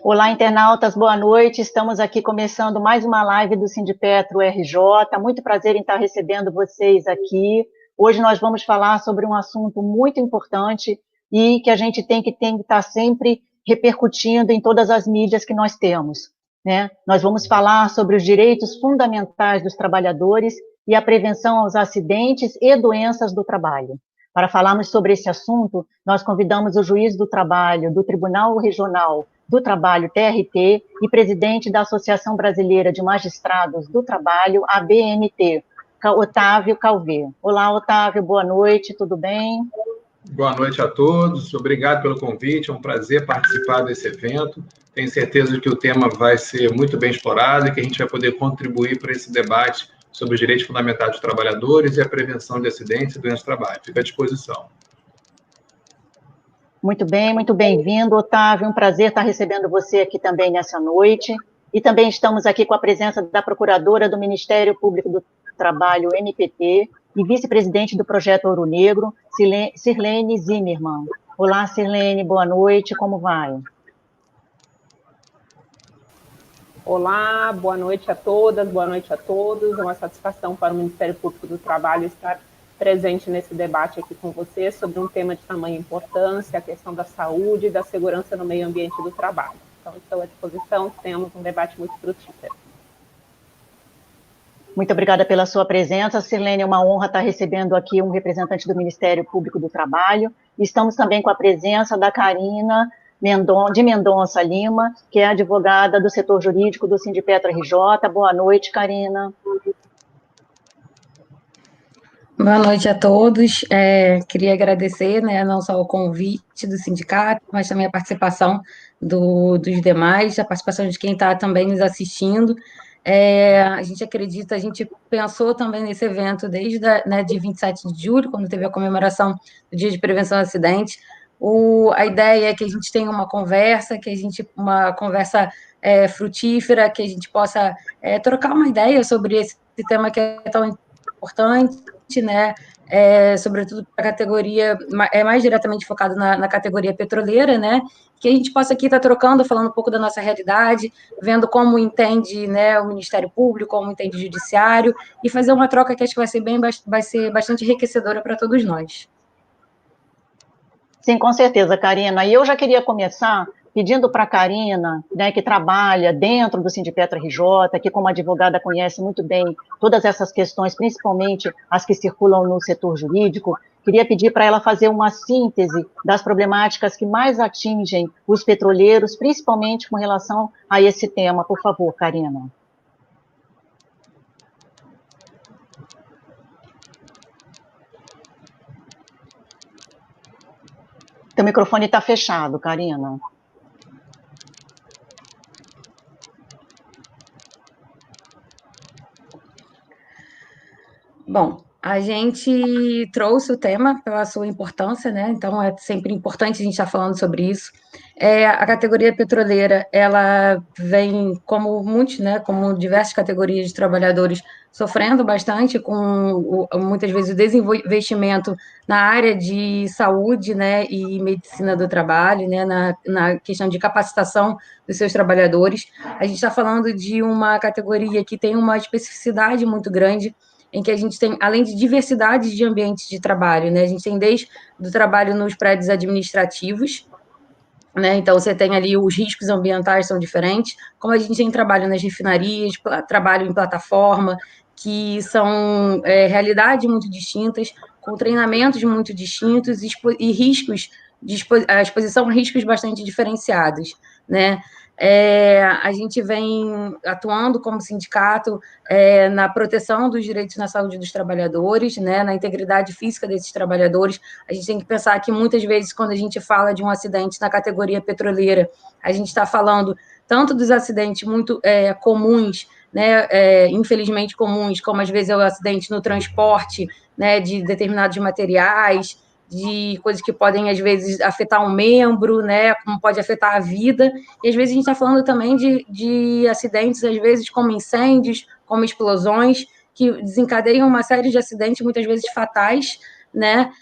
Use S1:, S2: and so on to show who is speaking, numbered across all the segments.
S1: Olá, internautas, boa noite. Estamos aqui começando mais uma live do Sindipetro RJ. Muito prazer em estar recebendo vocês aqui. Hoje nós vamos falar sobre um assunto muito importante e que a gente tem que estar sempre repercutindo em todas as mídias que nós temos, né? Nós vamos falar sobre os direitos fundamentais dos trabalhadores e a prevenção aos acidentes e doenças do trabalho. Para falarmos sobre esse assunto, nós convidamos o juiz do trabalho do Tribunal Regional do Trabalho, TRT, e presidente da Associação Brasileira de Magistrados do Trabalho, ABMT, Otávio Calvé. Olá, Otávio, boa noite, tudo bem?
S2: Boa noite a todos, obrigado pelo convite, é um prazer participar desse evento. Tenho certeza de que o tema vai ser muito bem explorado e que a gente vai poder contribuir para esse debate sobre os direitos fundamentais dos trabalhadores e a prevenção de acidentes e doenças do trabalho. Fico à disposição.
S1: Muito bem, muito bem-vindo, Otávio. Um prazer estar recebendo você aqui também nessa noite. E também estamos aqui com a presença da Procuradora do Ministério Público do Trabalho, MPT, e vice-presidente do Projeto Ouro Negro, Sirlene Zimmermann. Olá, Sirlene, boa noite, como vai?
S3: Olá, boa noite a todas, boa noite a todos. É uma satisfação para o Ministério Público do Trabalho estar presente nesse debate aqui com vocês sobre um tema de tamanha importância, a questão da saúde e da segurança no meio ambiente do trabalho. Então, estou à disposição, temos um debate muito frutífero.
S1: Muito obrigada pela sua presença, Sirlene, é uma honra estar recebendo aqui um representante do Ministério Público do Trabalho. Estamos também com a presença da Karina de Mendonça Lima, que é advogada do setor jurídico do Sindipetro RJ. Boa noite, Karina.
S4: Boa noite a todos. Queria agradecer, né, não só o convite do sindicato, mas também a participação dos demais, a participação de quem está também nos assistindo. A gente acredita, a gente pensou também nesse evento desde de 27 de julho, quando teve a comemoração do Dia de Prevenção a Acidentes. A ideia é que a gente tenha uma conversa, frutífera, que a gente possa trocar uma ideia sobre esse tema que é tão importante, né, sobretudo para a categoria, mais diretamente focado na categoria petroleira, né, que a gente possa aqui estar trocando, falando um pouco da nossa realidade, vendo como entende, né, o Ministério Público, como entende o Judiciário, e fazer uma troca que acho que vai ser bastante enriquecedora para todos nós.
S1: Sim, com certeza, Karina. E eu já queria começar pedindo para a Karina, né, que trabalha dentro do Sindipetro RJ, que como advogada conhece muito bem todas essas questões, principalmente as que circulam no setor jurídico, queria pedir para ela fazer uma síntese das problemáticas que mais atingem os petroleiros, principalmente com relação a esse tema. Por favor, Karina. Teu microfone está fechado, Karina.
S4: Bom, a gente trouxe o tema pela sua importância, né? Então é sempre importante a gente estar falando sobre isso. A categoria petroleira, ela vem, como muitos, né? Como diversas categorias de trabalhadores, sofrendo bastante com muitas vezes o desinvestimento na área de saúde, né? E medicina do trabalho, né? Na questão de capacitação dos seus trabalhadores. A gente está falando de uma categoria que tem uma especificidade muito grande, em que a gente tem, além de diversidade de ambientes de trabalho, né, a gente tem desde do trabalho nos prédios administrativos, né, então você tem ali os riscos ambientais são diferentes, como a gente tem trabalho nas refinarias, trabalho em plataforma, que são realidades muito distintas, com treinamentos muito distintos e riscos, a exposição a riscos bastante diferenciados, né. A gente vem atuando como sindicato na proteção dos direitos na saúde dos trabalhadores, né, na integridade física desses trabalhadores. A gente tem que pensar que muitas vezes, quando a gente fala de um acidente na categoria petroleira, a gente está falando tanto dos acidentes muito comuns, né, infelizmente comuns, como às vezes é o acidente no transporte, né, de determinados materiais, de coisas que podem, às vezes, afetar um membro, né, como pode afetar a vida, e às vezes a gente está falando também de acidentes, às vezes, como incêndios, como explosões, que desencadeiam uma série de acidentes, muitas vezes fatais, né,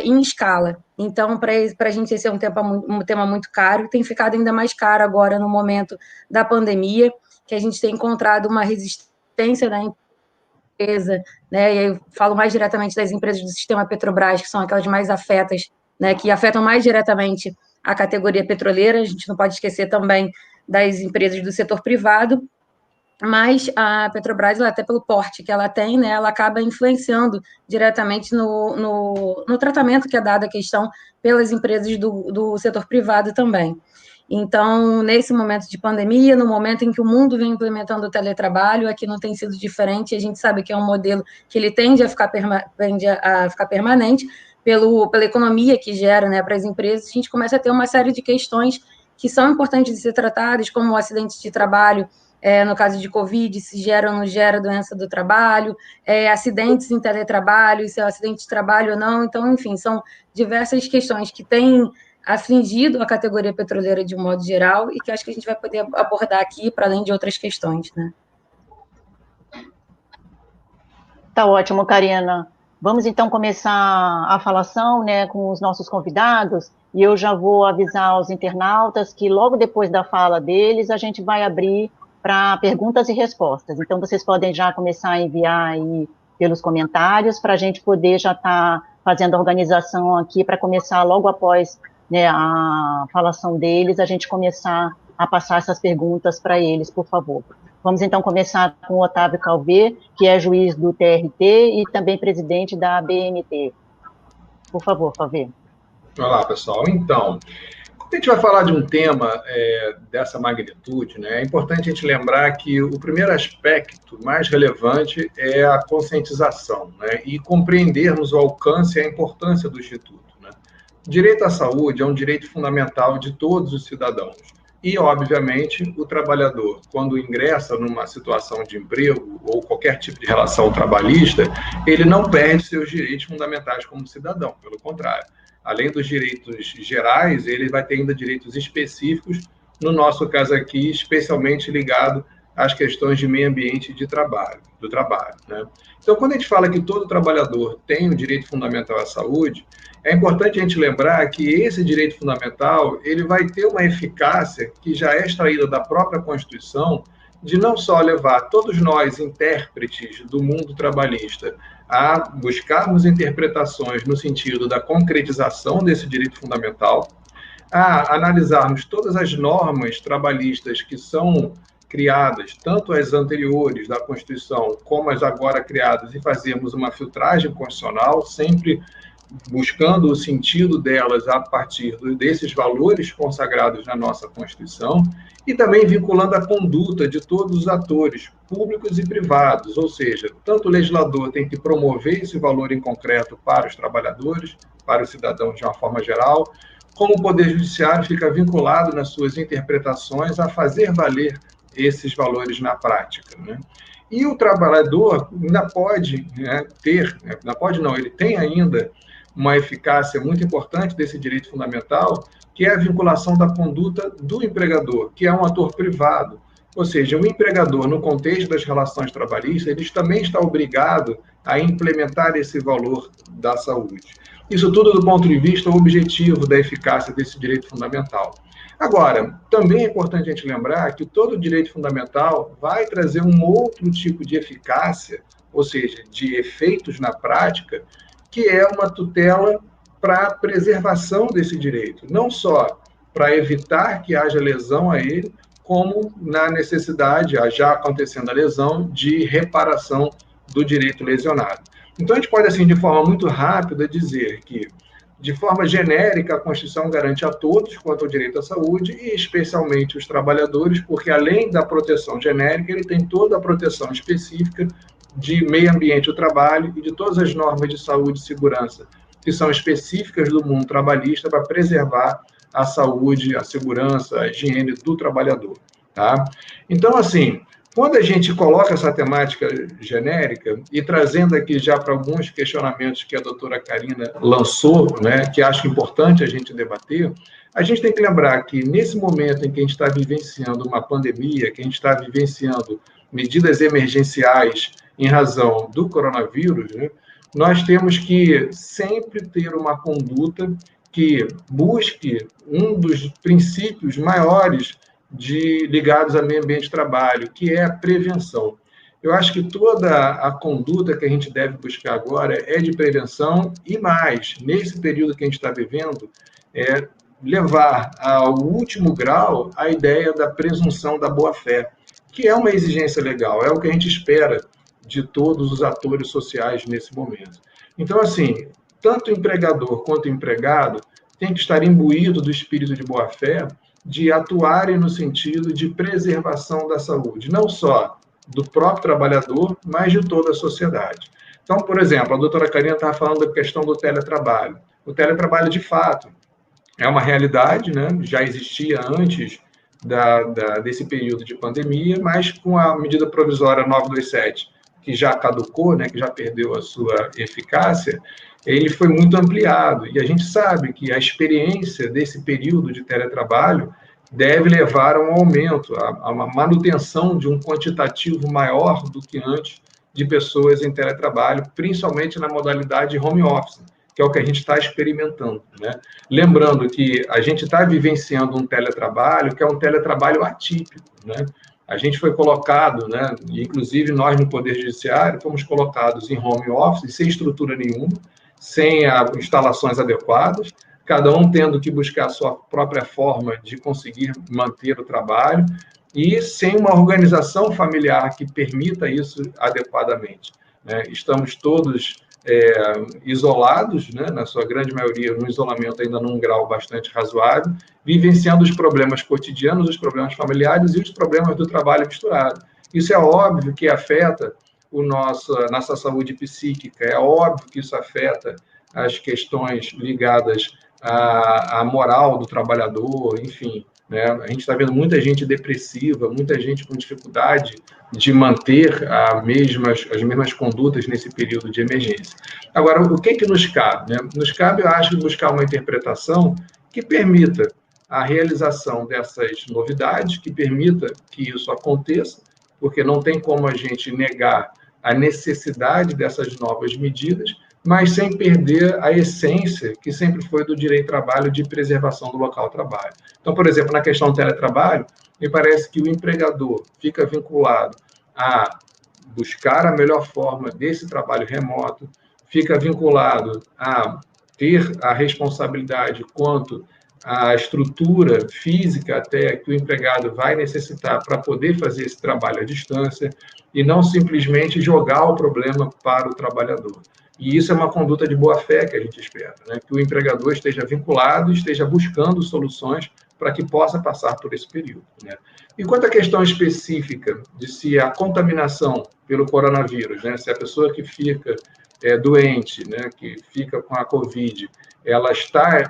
S4: em escala. Então, para a gente, esse é um tema muito caro, e tem ficado ainda mais caro agora no momento da pandemia, que a gente tem encontrado uma resistência da empresa, né? E aí eu falo mais diretamente das empresas do sistema Petrobras, que são aquelas mais afetas, né? Que afetam mais diretamente a categoria petroleira. A gente não pode esquecer também das empresas do setor privado, mas a Petrobras, até pelo porte que ela tem, né, ela acaba influenciando diretamente no tratamento que é dado à questão pelas empresas do setor privado também. Então, nesse momento de pandemia, no momento em que o mundo vem implementando o teletrabalho, aqui não tem sido diferente, a gente sabe que é um modelo que ele tende a ficar permanente pela economia que gera, né, para as empresas. A gente começa a ter uma série de questões que são importantes de ser tratadas, como o acidente de trabalho, no caso de Covid, se gera ou não gera doença do trabalho, acidentes em teletrabalho, se é um acidente de trabalho ou não. Então, enfim, são diversas questões que têm afligido a categoria petroleira de um modo geral e que acho que a gente vai poder abordar aqui, para além de outras questões, né?
S1: Tá ótimo, Karina. Vamos então começar a falação, né, com os nossos convidados, e eu já vou avisar aos internautas que logo depois da fala deles a gente vai abrir para perguntas e respostas. Então vocês podem já começar a enviar aí pelos comentários para a gente poder já estar fazendo a organização aqui para começar logo após, né, a falação deles, a gente começar a passar essas perguntas para eles, por favor. Vamos então começar com o Otávio Calvé, que é juiz do TRT e também presidente da ABNT. Por favor, Calvé.
S2: Olá, pessoal. Então, quando a gente vai falar de um tema dessa magnitude, né, é importante a gente lembrar que o primeiro aspecto mais relevante é a conscientização, né, e compreendermos o alcance e a importância do Instituto. Né. O direito à saúde é um direito fundamental de todos os cidadãos. E, obviamente, o trabalhador, quando ingressa numa situação de emprego ou qualquer tipo de relação trabalhista, ele não perde seus direitos fundamentais como cidadão, pelo contrário. Além dos direitos gerais, ele vai ter ainda direitos específicos, no nosso caso aqui, especialmente ligado às questões de meio ambiente e do trabalho. Né? Então, quando a gente fala que todo trabalhador tem o direito fundamental à saúde, é importante a gente lembrar que esse direito fundamental ele vai ter uma eficácia que já é extraída da própria Constituição, de não só levar todos nós, intérpretes do mundo trabalhista, a buscarmos interpretações no sentido da concretização desse direito fundamental, a analisarmos todas as normas trabalhistas que são criadas, tanto as anteriores da Constituição como as agora criadas, e fazermos uma filtragem constitucional, sempre buscando o sentido delas a partir desses valores consagrados na nossa Constituição, e também vinculando a conduta de todos os atores, públicos e privados, ou seja, tanto o legislador tem que promover esse valor em concreto para os trabalhadores, para os cidadãos de uma forma geral, como o Poder Judiciário fica vinculado nas suas interpretações a fazer valer esses valores na prática, né? E o trabalhador ainda pode, né, ele tem ainda uma eficácia muito importante desse direito fundamental, que é a vinculação da conduta do empregador, que é um ator privado. Ou seja, o empregador, no contexto das relações trabalhistas, ele também está obrigado a implementar esse valor da saúde. Isso tudo do ponto de vista objetivo da eficácia desse direito fundamental. Agora, também é importante a gente lembrar que todo direito fundamental vai trazer um outro tipo de eficácia, ou seja, de efeitos na prática, que é uma tutela para a preservação desse direito, não só para evitar que haja lesão a ele, como na necessidade, já acontecendo a lesão, de reparação do direito lesionado. Então, a gente pode, assim, de forma muito rápida, dizer que, de forma genérica, a Constituição garante a todos quanto ao direito à saúde, e especialmente os trabalhadores, porque, além da proteção genérica, ele tem toda a proteção específica de meio ambiente do trabalho e de todas as normas de saúde e segurança que são específicas do mundo trabalhista para preservar a saúde, a segurança, a higiene do trabalhador. Tá? Então, assim, quando a gente coloca essa temática genérica, e trazendo aqui já para alguns questionamentos que a doutora Karina lançou, né, que acho importante a gente debater, a gente tem que lembrar que nesse momento em que a gente está vivenciando uma pandemia, que a gente está vivenciando medidas emergenciais em razão do coronavírus, né, nós temos que sempre ter uma conduta que busque um dos princípios maiores ligados ao meio ambiente de trabalho, que é a prevenção. Eu acho que toda a conduta que a gente deve buscar agora é de prevenção e mais, nesse período que a gente está vivendo, levar ao último grau a ideia da presunção da boa-fé, que é uma exigência legal, é o que a gente espera de todos os atores sociais nesse momento. Então, assim, tanto o empregador quanto o empregado tem que estar imbuído do espírito de boa-fé, de atuarem no sentido de preservação da saúde, não só do próprio trabalhador, mas de toda a sociedade. Então, por exemplo, a doutora Karina estava falando da questão do teletrabalho. O teletrabalho, de fato, é uma realidade, né? Já existia antes desse período de pandemia, mas com a medida provisória 927, que já caducou, né, que já perdeu a sua eficácia, ele foi muito ampliado. E a gente sabe que a experiência desse período de teletrabalho deve levar a um aumento, a uma manutenção de um quantitativo maior do que antes de pessoas em teletrabalho, principalmente na modalidade home office, que é o que a gente está experimentando, né? Lembrando que a gente está vivenciando um teletrabalho que é um teletrabalho atípico, né? A gente foi colocado, né, inclusive nós no Poder Judiciário, fomos colocados em home office, sem estrutura nenhuma, sem instalações adequadas, cada um tendo que buscar a sua própria forma de conseguir manter o trabalho e sem uma organização familiar que permita isso adequadamente, né? Estamos todos isolados, né, na sua grande maioria, no isolamento ainda num grau bastante razoável, vivenciando os problemas cotidianos, os problemas familiares e os problemas do trabalho misturado. Isso é óbvio que afeta nossa saúde psíquica, é óbvio que isso afeta as questões ligadas à moral do trabalhador, enfim, né? A gente está vendo muita gente depressiva, muita gente com dificuldade de manter as mesmas condutas nesse período de emergência. Agora, o que nos cabe, né? Nos cabe, eu acho, buscar uma interpretação que permita a realização dessas novidades, que permita que isso aconteça, porque não tem como a gente negar a necessidade dessas novas medidas, mas sem perder a essência que sempre foi do direito ao trabalho de preservação do local de trabalho. Então, por exemplo, na questão do teletrabalho, me parece que o empregador fica vinculado a buscar a melhor forma desse trabalho remoto, fica vinculado a ter a responsabilidade quanto à estrutura física até que o empregado vai necessitar para poder fazer esse trabalho à distância e não simplesmente jogar o problema para o trabalhador. E isso é uma conduta de boa-fé que a gente espera, né? Que o empregador esteja vinculado, esteja buscando soluções para que possa passar por esse período, né? E quanto à questão específica de se a contaminação pelo coronavírus, né, se a pessoa que fica doente, né, que fica com a Covid, ela está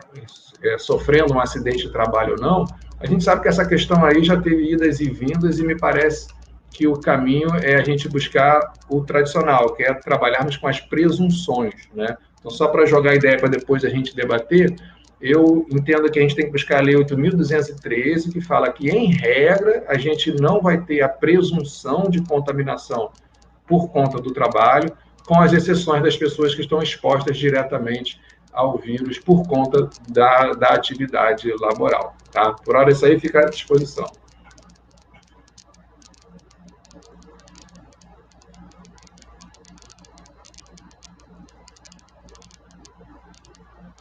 S2: sofrendo um acidente de trabalho ou não, a gente sabe que essa questão aí já teve idas e vindas e me parece que o caminho é a gente buscar o tradicional, que é trabalharmos com as presunções, né? Então, só para jogar a ideia para depois a gente debater, eu entendo que a gente tem que buscar a Lei 8.213, que fala que, em regra, a gente não vai ter a presunção de contaminação por conta do trabalho, com as exceções das pessoas que estão expostas diretamente ao vírus por conta da atividade laboral, tá? Por hora, isso aí fica à disposição.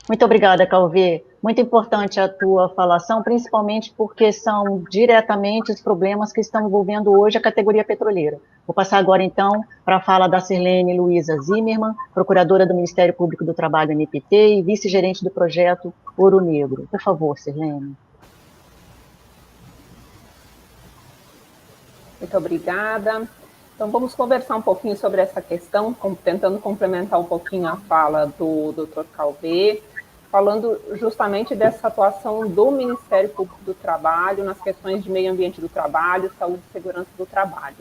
S1: Muito obrigada, Calvi. Muito importante a tua falação, principalmente porque são diretamente os problemas que estão envolvendo hoje a categoria petroleira. Vou passar agora, então, para a fala da Sirlene Luiza Zimmermann, procuradora do Ministério Público do Trabalho, MPT, e vice-gerente do projeto Ouro Negro. Por favor, Sirlene.
S3: Muito obrigada. Então, vamos conversar um pouquinho sobre essa questão, tentando complementar um pouquinho a fala do Dr. Calvi, falando justamente dessa atuação do Ministério Público do Trabalho nas questões de meio ambiente do trabalho, saúde e segurança do trabalho.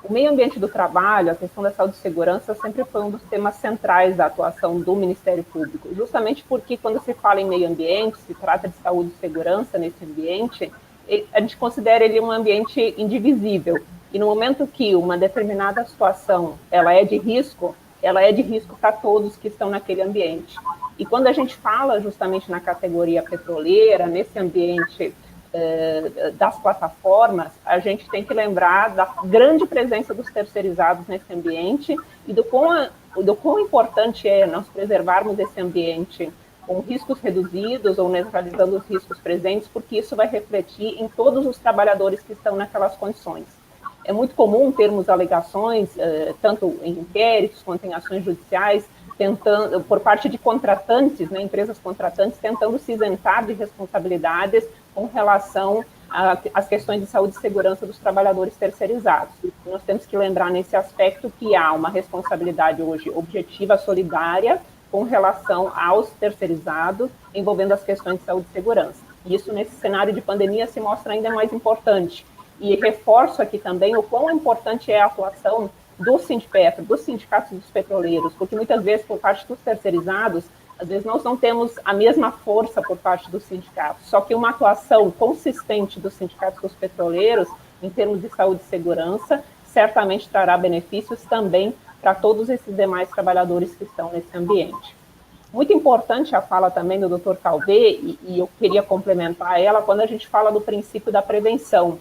S3: O meio ambiente do trabalho, a questão da saúde e segurança, sempre foi um dos temas centrais da atuação do Ministério Público, justamente porque quando se fala em meio ambiente, se trata de saúde e segurança nesse ambiente, a gente considera ele um ambiente indivisível. E no momento que uma determinada situação ela é de risco, ela é de risco para todos que estão naquele ambiente. E quando a gente fala justamente na categoria petroleira, nesse ambiente das plataformas, a gente tem que lembrar da grande presença dos terceirizados nesse ambiente e do quão importante é nós preservarmos esse ambiente com riscos reduzidos ou neutralizando os riscos presentes, porque isso vai refletir em todos os trabalhadores que estão naquelas condições. É muito comum termos alegações, tanto em inquéritos quanto em ações judiciais, tentando, por parte de contratantes, né, empresas contratantes, tentando se isentar de responsabilidades com relação às questões de saúde e segurança dos trabalhadores terceirizados. Nós temos que lembrar nesse aspecto que há uma responsabilidade hoje objetiva, solidária, com relação aos terceirizados, envolvendo as questões de saúde e segurança. E isso, nesse cenário de pandemia, se mostra ainda mais importante. E reforço aqui também o quão importante é a atuação do Sindipetro, dos sindicatos dos petroleiros, porque muitas vezes, por parte dos terceirizados, às vezes nós não temos a mesma força por parte dos sindicatos, só que uma atuação consistente dos sindicatos dos petroleiros, em termos de saúde e segurança, certamente trará benefícios também para todos esses demais trabalhadores que estão nesse ambiente. Muito importante a fala também do Dr. Calvé, e eu queria complementar ela, quando a gente fala do princípio da prevenção.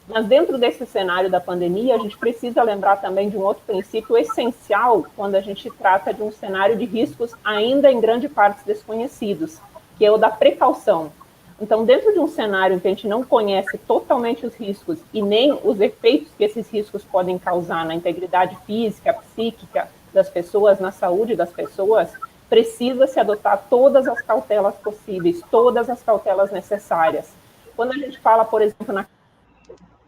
S3: Mas dentro desse cenário da pandemia, a gente precisa lembrar também de um outro princípio essencial quando a gente trata de um cenário de riscos ainda em grande parte desconhecidos, que é o da precaução. Então, dentro de um cenário em que a gente não conhece totalmente os riscos e nem os efeitos que esses riscos podem causar na integridade física, psíquica das pessoas, na saúde das pessoas, precisa-se adotar todas as cautelas possíveis, todas as cautelas necessárias. Quando a gente fala, por exemplo, na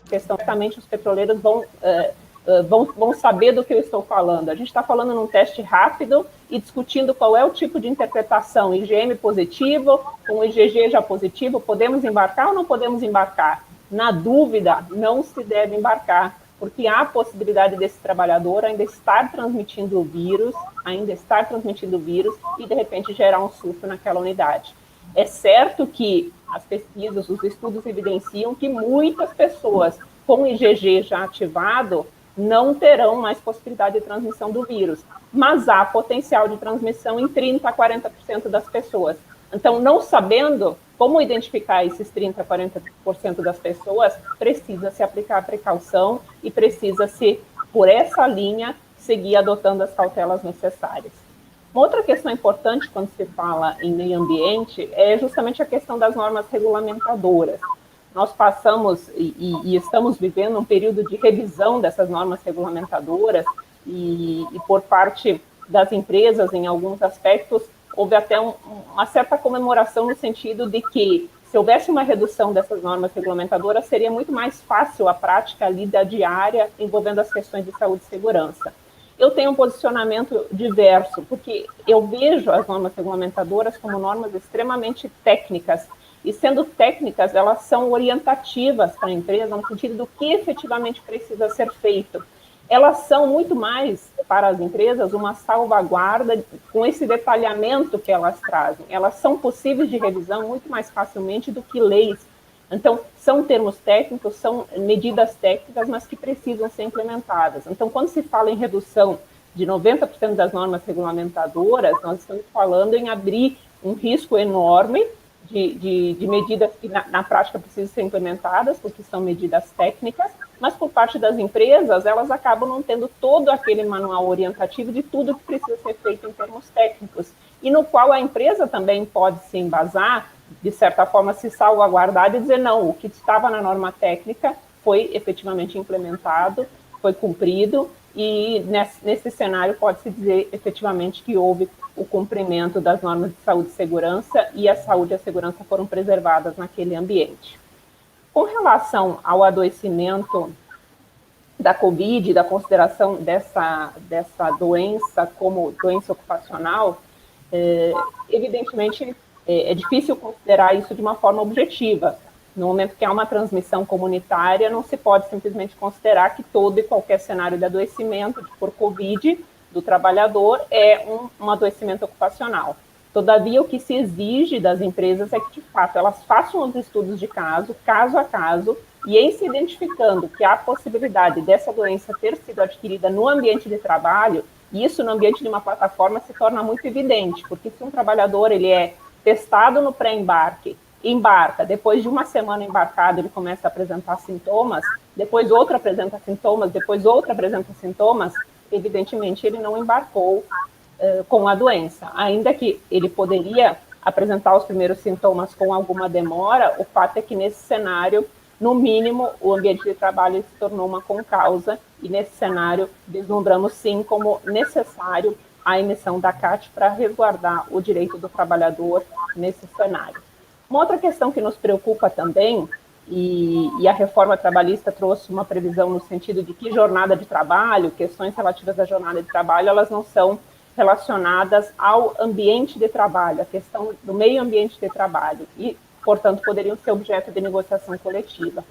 S3: questão, certamente os petroleiros vão saber do que eu estou falando. A gente está falando num teste rápido e discutindo qual é o tipo de interpretação, IgM positivo, com IgG já positivo, podemos embarcar ou não podemos embarcar? Na dúvida, não se deve embarcar, porque há a possibilidade desse trabalhador ainda estar transmitindo o vírus e, de repente, gerar um surto naquela unidade. É certo que as pesquisas, os estudos evidenciam que muitas pessoas com IgG já ativado não terão mais possibilidade de transmissão do vírus, mas há potencial de transmissão em 30% a 40% das pessoas. Então, não sabendo como identificar esses 30% a 40% das pessoas, precisa-se aplicar a precaução e precisa-se, por essa linha, seguir adotando as cautelas necessárias. Uma outra questão importante quando se fala em meio ambiente é justamente a questão das normas regulamentadoras. Nós passamos e estamos vivendo um período de revisão dessas normas regulamentadoras e por parte das empresas, em alguns aspectos, houve até uma certa comemoração no sentido de que, se houvesse uma redução dessas normas regulamentadoras, seria muito mais fácil a prática ali da diária envolvendo as questões de saúde e segurança. Eu tenho um posicionamento diverso, porque eu vejo as normas regulamentadoras como normas extremamente técnicas, e sendo técnicas, elas são orientativas para a empresa no sentido do que efetivamente precisa ser feito. Elas são muito mais, para as empresas, uma salvaguarda com esse detalhamento que elas trazem. Elas são possíveis de revisão muito mais facilmente do que leis. Então, são termos técnicos, são medidas técnicas, mas que precisam ser implementadas. Então, quando se fala em redução de 90% das normas regulamentadoras, nós estamos falando em abrir um risco enorme de medidas que na prática precisam ser implementadas, porque são medidas técnicas, mas por parte das empresas, elas acabam não tendo todo aquele manual orientativo de tudo que precisa ser feito em termos técnicos, e no qual a empresa também pode se embasar, de certa forma se salvaguardar e dizer, não, o que estava na norma técnica foi efetivamente implementado, foi cumprido, e nesse cenário pode-se dizer efetivamente que houve o cumprimento das normas de saúde e segurança, e a saúde e a segurança foram preservadas naquele ambiente. Com relação ao adoecimento da Covid, da consideração dessa doença como doença ocupacional, evidentemente é difícil considerar isso de uma forma objetiva. No momento que há uma transmissão comunitária, não se pode simplesmente considerar que todo e qualquer cenário de adoecimento por Covid do trabalhador é um adoecimento ocupacional. Todavia, o que se exige das empresas é que, de fato, elas façam os estudos de caso a caso, e em se identificando que há a possibilidade dessa doença ter sido adquirida no ambiente de trabalho, E isso, no ambiente de uma plataforma, se torna muito evidente, porque se um trabalhador ele é testado no pré-embarque, embarca, depois de uma semana embarcado, ele começa a apresentar sintomas, depois outro apresenta sintomas, depois outro apresenta sintomas, evidentemente ele não embarcou com a doença. Ainda que ele poderia apresentar os primeiros sintomas com alguma demora, o fato é que nesse cenário, no mínimo, o ambiente de trabalho se tornou uma concausa, e nesse cenário vislumbramos sim como necessário a emissão da CAT para resguardar o direito do trabalhador nesse cenário. Uma outra questão que nos preocupa também, e a reforma trabalhista trouxe uma previsão no sentido de que jornada de trabalho, questões relativas à jornada de trabalho, elas não são relacionadas ao ambiente de trabalho, a questão do meio ambiente de trabalho, e, portanto, poderiam ser objeto de negociação coletiva.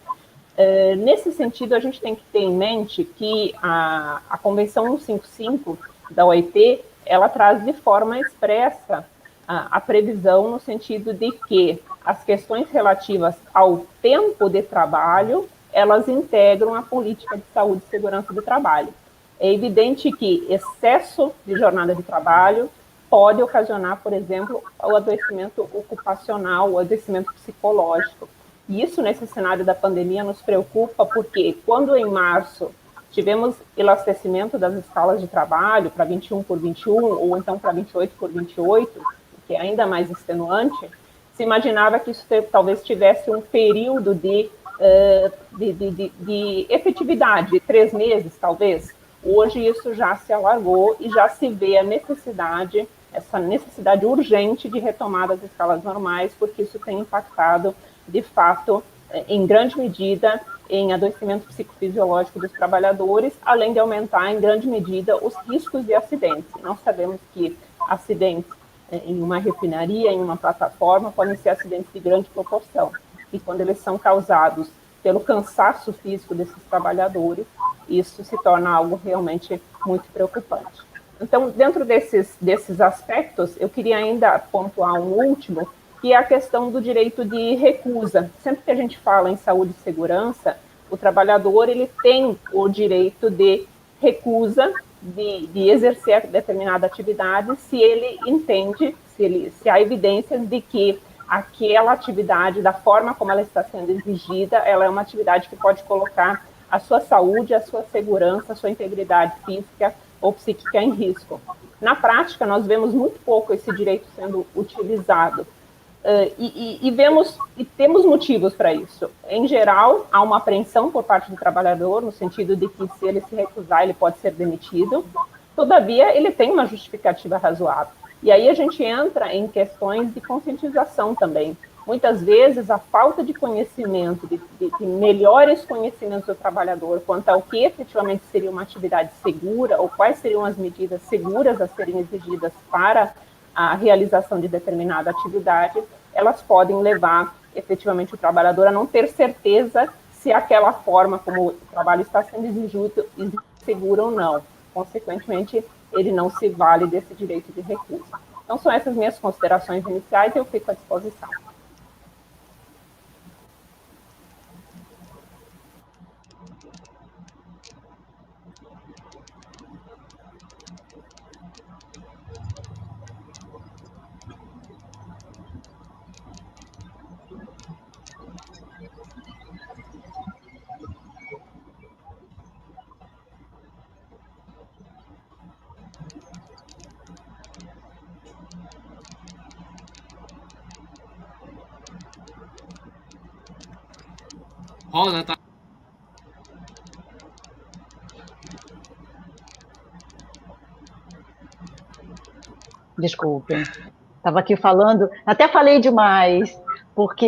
S3: Nesse sentido, a gente tem que ter em mente que a Convenção 155 da OIT, ela traz de forma expressa a previsão no sentido de que as questões relativas ao tempo de trabalho, elas integram a política de saúde e segurança do trabalho. É evidente que excesso de jornada de trabalho pode ocasionar, por exemplo, o adoecimento ocupacional, o adoecimento psicológico. E isso, nesse cenário da pandemia, nos preocupa porque, quando em março tivemos elastecimento das escalas de trabalho para 21 por 21, ou então para 28 por 28, que é ainda mais extenuante, se imaginava que isso talvez tivesse um período de efetividade, de 3 meses, talvez. Hoje isso já se alargou e já se vê a necessidade, essa necessidade urgente de retomada das escalas normais, porque isso tem impactado, de fato, em grande medida, em adoecimento psicofisiológico dos trabalhadores, além de aumentar, em grande medida, os riscos de acidentes. Nós sabemos que acidentes em uma refinaria, em uma plataforma, podem ser acidentes de grande proporção. E quando eles são causados pelo cansaço físico desses trabalhadores, isso se torna algo realmente muito preocupante. Então, dentro desses aspectos, eu queria ainda pontuar um último, que é a questão do direito de recusa. Sempre que a gente fala em saúde e segurança, o trabalhador ele tem o direito de recusa de exercer determinada atividade se ele entende, se há evidências de que aquela atividade, da forma como ela está sendo exigida, ela é uma atividade que pode colocar a sua saúde, a sua segurança, a sua integridade física ou psíquica em risco. Na prática, nós vemos muito pouco esse direito sendo utilizado. E temos motivos para isso. Em geral, há uma apreensão por parte do trabalhador, no sentido de que, se ele se recusar, ele pode ser demitido. Todavia, ele tem uma justificativa razoável. E aí a gente entra em questões de conscientização também. Muitas vezes, a falta de conhecimento, de melhores conhecimentos do trabalhador quanto ao que efetivamente seria uma atividade segura, ou quais seriam as medidas seguras a serem exigidas para a realização de determinada atividade, elas podem levar efetivamente o trabalhador a não ter certeza se aquela forma como o trabalho está sendo exigido é segura ou não. Consequentemente, ele não se vale desse direito de recurso. Então, são essas minhas considerações iniciais e eu fico à disposição.
S5: Rosa, tá?
S1: Desculpem, estava aqui falando, até falei demais, porque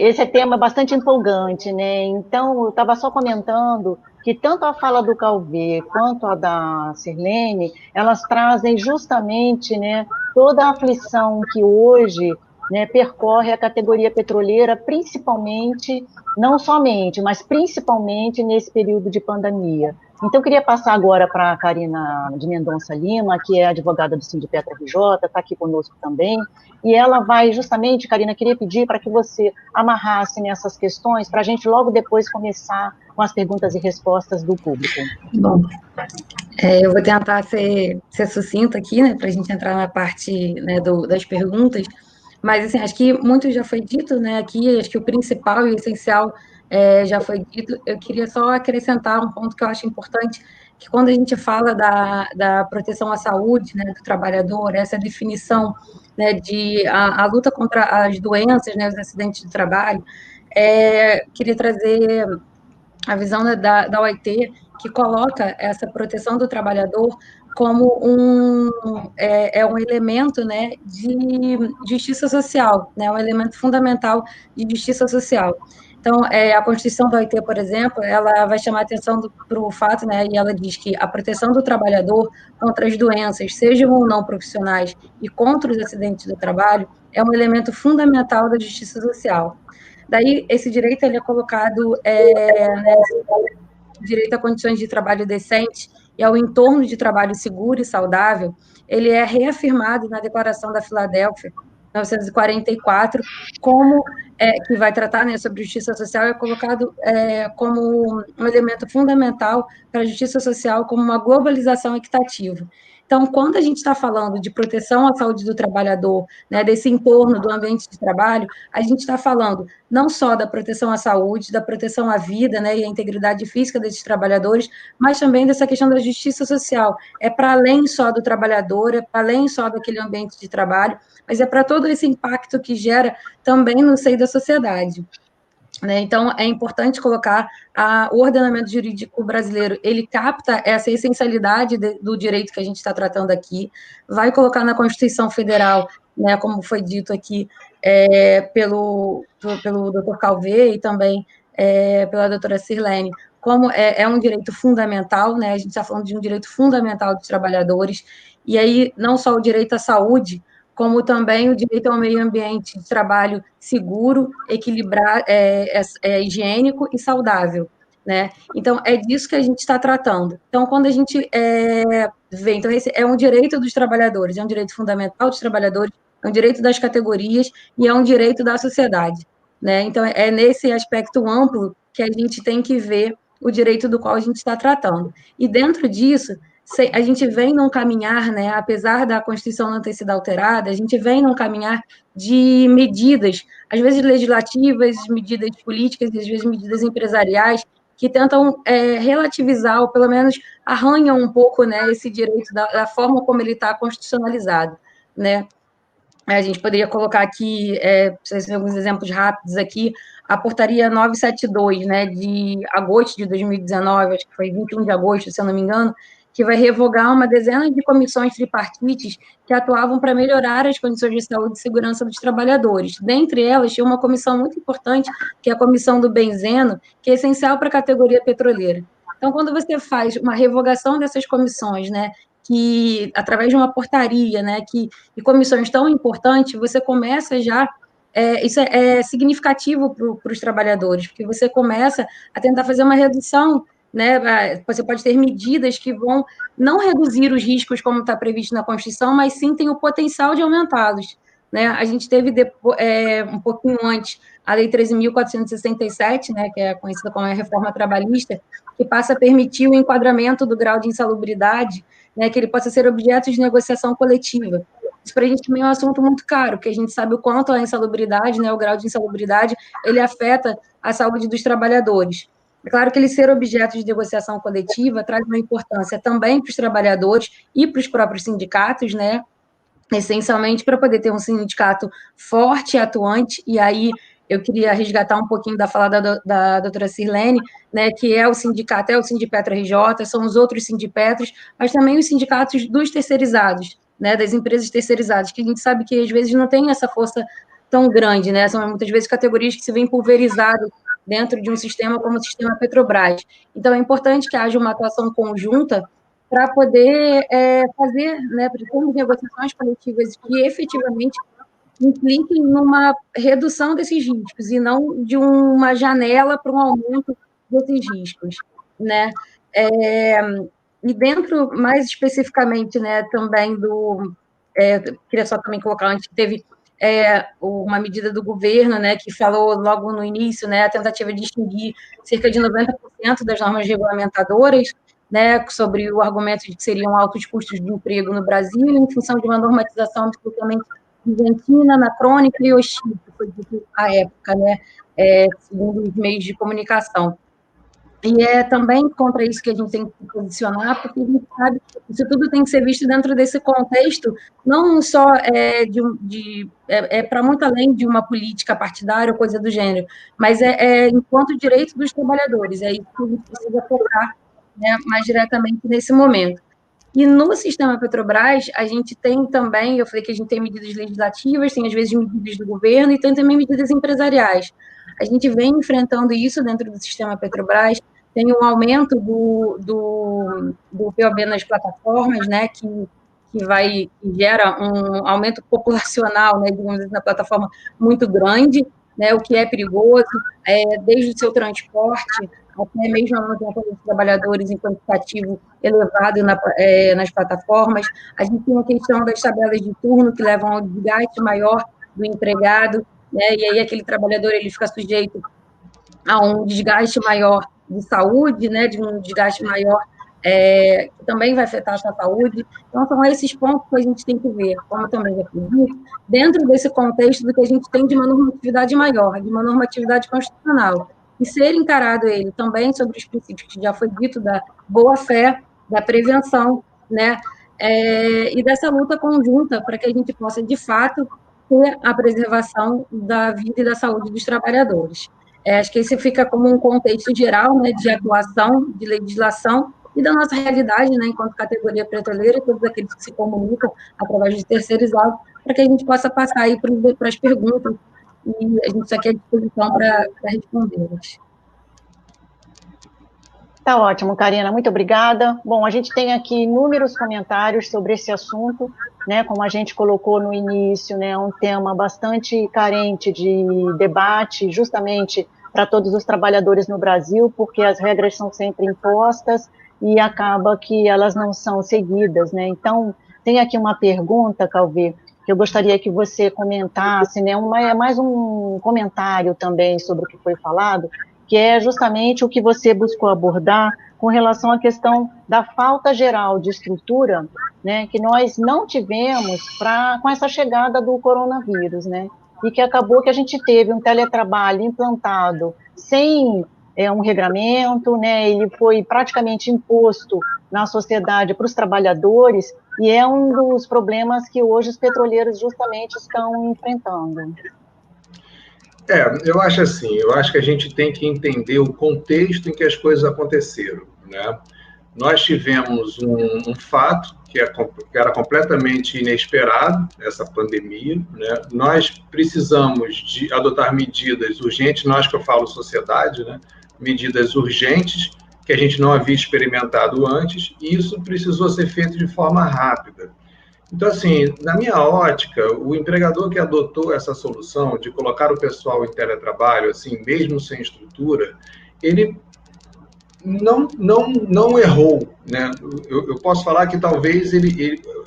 S1: esse tema é bastante empolgante, né? Então, eu estava só comentando que tanto a fala do Calvé quanto a da Sirlene, elas trazem justamente, né, toda a aflição que hoje, né, percorre a categoria petroleira, principalmente, não somente, mas principalmente nesse período de pandemia. Então, eu queria passar agora para a Karina de Mendonça Lima, que é advogada do Sindipetro RJ, está aqui conosco também, e ela vai justamente, Karina, queria pedir para que você amarrasse nessas questões, para a gente logo depois começar com as perguntas e respostas do público.
S4: Bom, eu vou tentar ser sucinta aqui, né, para a gente entrar na parte, né, das perguntas, mas, assim, acho que muito já foi dito, né, aqui, acho que o principal e o essencial já foi dito. Eu queria só acrescentar um ponto que eu acho importante, que quando a gente fala da proteção à saúde, né, do trabalhador, essa definição, né, de a luta contra as doenças, né, os acidentes de trabalho, queria trazer a visão da OIT, que coloca essa proteção do trabalhador como um elemento, né, de justiça social, né, um elemento fundamental de justiça social. Então, a Constituição da OIT, por exemplo, ela vai chamar a atenção para o fato, né, e ela diz que a proteção do trabalhador contra as doenças, sejam ou não profissionais, e contra os acidentes do trabalho, é um elemento fundamental da justiça social. Daí, esse direito ele é colocado, né, direito a condições de trabalho decente e ao entorno de trabalho seguro e saudável, ele é reafirmado na Declaração da Filadélfia, 1944, como que vai tratar, né, sobre justiça social, é colocado como um elemento fundamental para a justiça social, como uma globalização equitativa. Então, quando a gente está falando de proteção à saúde do trabalhador, né, desse entorno do ambiente de trabalho, a gente está falando não só da proteção à saúde, da proteção à vida, né, e à integridade física desses trabalhadores, mas também dessa questão da justiça social. É para além só do trabalhador, é para além só daquele ambiente de trabalho, mas é para todo esse impacto que gera também no seio da sociedade. Né? Então, é importante colocar o ordenamento jurídico brasileiro, ele capta essa essencialidade do direito que a gente está tratando aqui, vai colocar na Constituição Federal, né, como foi dito aqui pelo Dr. Calvé e também pela doutora Sirlene, como é um direito fundamental, né, a gente está falando de um direito fundamental dos trabalhadores, e aí não só o direito à saúde, como também o direito ao meio ambiente de trabalho seguro, equilibrado, higiênico e saudável, né? Então, é disso que a gente está tratando. Então, quando a gente vê, então, esse é um direito dos trabalhadores, é um direito fundamental dos trabalhadores, é um direito das categorias e é um direito da sociedade, né? Então, é nesse aspecto amplo que a gente tem que ver o direito do qual a gente está tratando. E dentro disso, a gente vem num caminhar, né, apesar da Constituição não ter sido alterada, a gente vem num caminhar de medidas, às vezes legislativas, medidas políticas, às vezes medidas empresariais, que tentam relativizar, ou pelo menos arranham um pouco, né, esse direito da forma como ele está constitucionalizado, né. A gente poderia colocar aqui, alguns exemplos rápidos aqui, a portaria 972, né, de agosto de 2019, acho que foi 21 de agosto, se eu não me engano, que vai revogar uma dezena de comissões tripartites que atuavam para melhorar as condições de saúde e segurança dos trabalhadores. Dentre elas, tinha uma comissão muito importante, que é a comissão do benzeno, que é essencial para a categoria petroleira. Então, quando você faz uma revogação dessas comissões, né, que, através de uma portaria, né, e comissões tão importantes, você começa já, isso é significativo para os trabalhadores, porque você começa a tentar fazer uma redução, né, você pode ter medidas que vão não reduzir os riscos como está previsto na Constituição, mas sim tem o potencial de aumentá-los. Né? A gente teve um pouquinho antes a Lei 13.467, né, que é conhecida como a Reforma Trabalhista, que passa a permitir o enquadramento do grau de insalubridade, né, que ele possa ser objeto de negociação coletiva. Isso para a gente também é um assunto muito caro, porque a gente sabe o quanto a insalubridade, né, o grau de insalubridade, ele afeta a saúde dos trabalhadores. É claro que ele ser objeto de negociação coletiva traz uma importância também para os trabalhadores e para os próprios sindicatos, né, essencialmente para poder ter um sindicato forte e atuante, e aí eu queria resgatar um pouquinho da fala da doutora Sirlene, né, que é o sindicato, é o Sindipetro RJ, são os outros sindipetros, mas também os sindicatos dos terceirizados, né, das empresas terceirizadas, que a gente sabe que às vezes não tem essa força tão grande, né, são muitas vezes categorias que se veem pulverizadas dentro de um sistema como o sistema Petrobras. Então, é importante que haja uma atuação conjunta para poder fazer, né, negociações coletivas que efetivamente impliquem numa redução desses riscos e não de uma janela para um aumento desses riscos, né? E dentro, mais especificamente, né, também queria só também colocar, antes teve uma medida do governo, né, que falou logo no início, né, a tentativa de extinguir cerca de 90% das normas regulamentadoras, né, sobre o argumento de que seriam altos custos de emprego no Brasil, em função de uma normatização absolutamente bizantina, anacrônica e hostil, que foi dito à época, né, segundo os meios de comunicação. E é também contra isso que a gente tem que se posicionar, porque a gente sabe que isso tudo tem que ser visto dentro desse contexto, não só para muito além de uma política partidária ou coisa do gênero, mas enquanto direito dos trabalhadores, é isso que a gente precisa focar, né, mais diretamente nesse momento. E no sistema Petrobras, a gente tem também, eu falei que a gente tem medidas legislativas, tem às vezes medidas do governo e tem também medidas empresariais. A gente vem enfrentando isso dentro do sistema Petrobras, tem um aumento do POB nas plataformas, né, que gera um aumento populacional, né, digamos assim, na plataforma muito grande, né, o que é perigoso, desde o seu transporte até mesmo a manutenção dos trabalhadores em quantitativo elevado nas plataformas. A gente tem a questão das tabelas de turno, que levam ao desgaste maior do empregado, né, e aí aquele trabalhador ele fica sujeito a um desgaste maior de saúde, né, de um desgaste maior que também vai afetar a sua saúde. Então, são esses pontos que a gente tem que ver, como também já dito, dentro desse contexto do que a gente tem de uma normatividade maior, de uma normatividade constitucional, e ser encarado ele também sobre os princípios que já foi dito da boa-fé, da prevenção, né, e dessa luta conjunta para que a gente possa, de fato, ter a preservação da vida e da saúde dos trabalhadores. Acho que esse fica como um contexto geral, né, de atuação, de legislação e da nossa realidade, né, enquanto categoria petroleira, todos aqueles que se comunicam através de terceirizados, para que a gente possa passar aí para as perguntas e a gente está aqui à disposição para respondê-las.
S1: Tá ótimo, Karina, muito obrigada. Bom, a gente tem aqui inúmeros comentários sobre esse assunto, né, como a gente colocou no início, né, um tema bastante carente de debate, justamente para todos os trabalhadores no Brasil, porque as regras são sempre impostas e acaba que elas não são seguidas, né. Então, tem aqui uma pergunta, Calvi, que eu gostaria que você comentasse, né, mais um comentário também sobre o que foi falado, que é justamente o que você buscou abordar com relação à questão da falta geral de estrutura, né, que nós não tivemos com essa chegada do coronavírus, né, e que acabou que a gente teve um teletrabalho implantado sem um regramento, né, ele foi praticamente imposto na sociedade para os trabalhadores, e é um dos problemas que hoje os petroleiros justamente estão enfrentando.
S2: Eu acho assim, eu acho que a gente tem que entender o contexto em que as coisas aconteceram, né? Nós tivemos um fato que era completamente inesperado, essa pandemia, né? Nós precisamos de adotar medidas urgentes, nós que eu falo sociedade, né? Medidas urgentes que a gente não havia experimentado antes, e isso precisou ser feito de forma rápida. Então, assim, na minha ótica, o empregador que adotou essa solução de colocar o pessoal em teletrabalho, assim, mesmo sem estrutura, ele não errou, né? Eu posso falar que talvez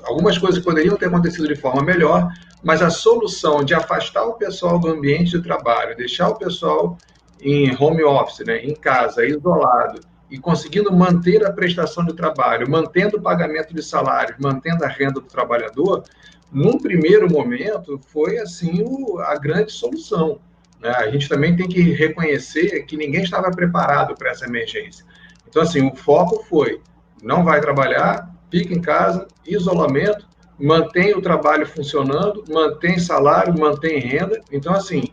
S2: algumas coisas poderiam ter acontecido de forma melhor, mas a solução de afastar o pessoal do ambiente de trabalho, deixar o pessoal em home office, né, em casa, isolado, e conseguindo manter a prestação de trabalho, mantendo o pagamento de salários, mantendo a renda do trabalhador, num primeiro momento, foi, assim, a grande solução, né? A gente também tem que reconhecer que ninguém estava preparado para essa emergência. Então, assim, o foco foi, não vai trabalhar, fica em casa, isolamento, mantém o trabalho funcionando, mantém salário, mantém renda. Então, assim,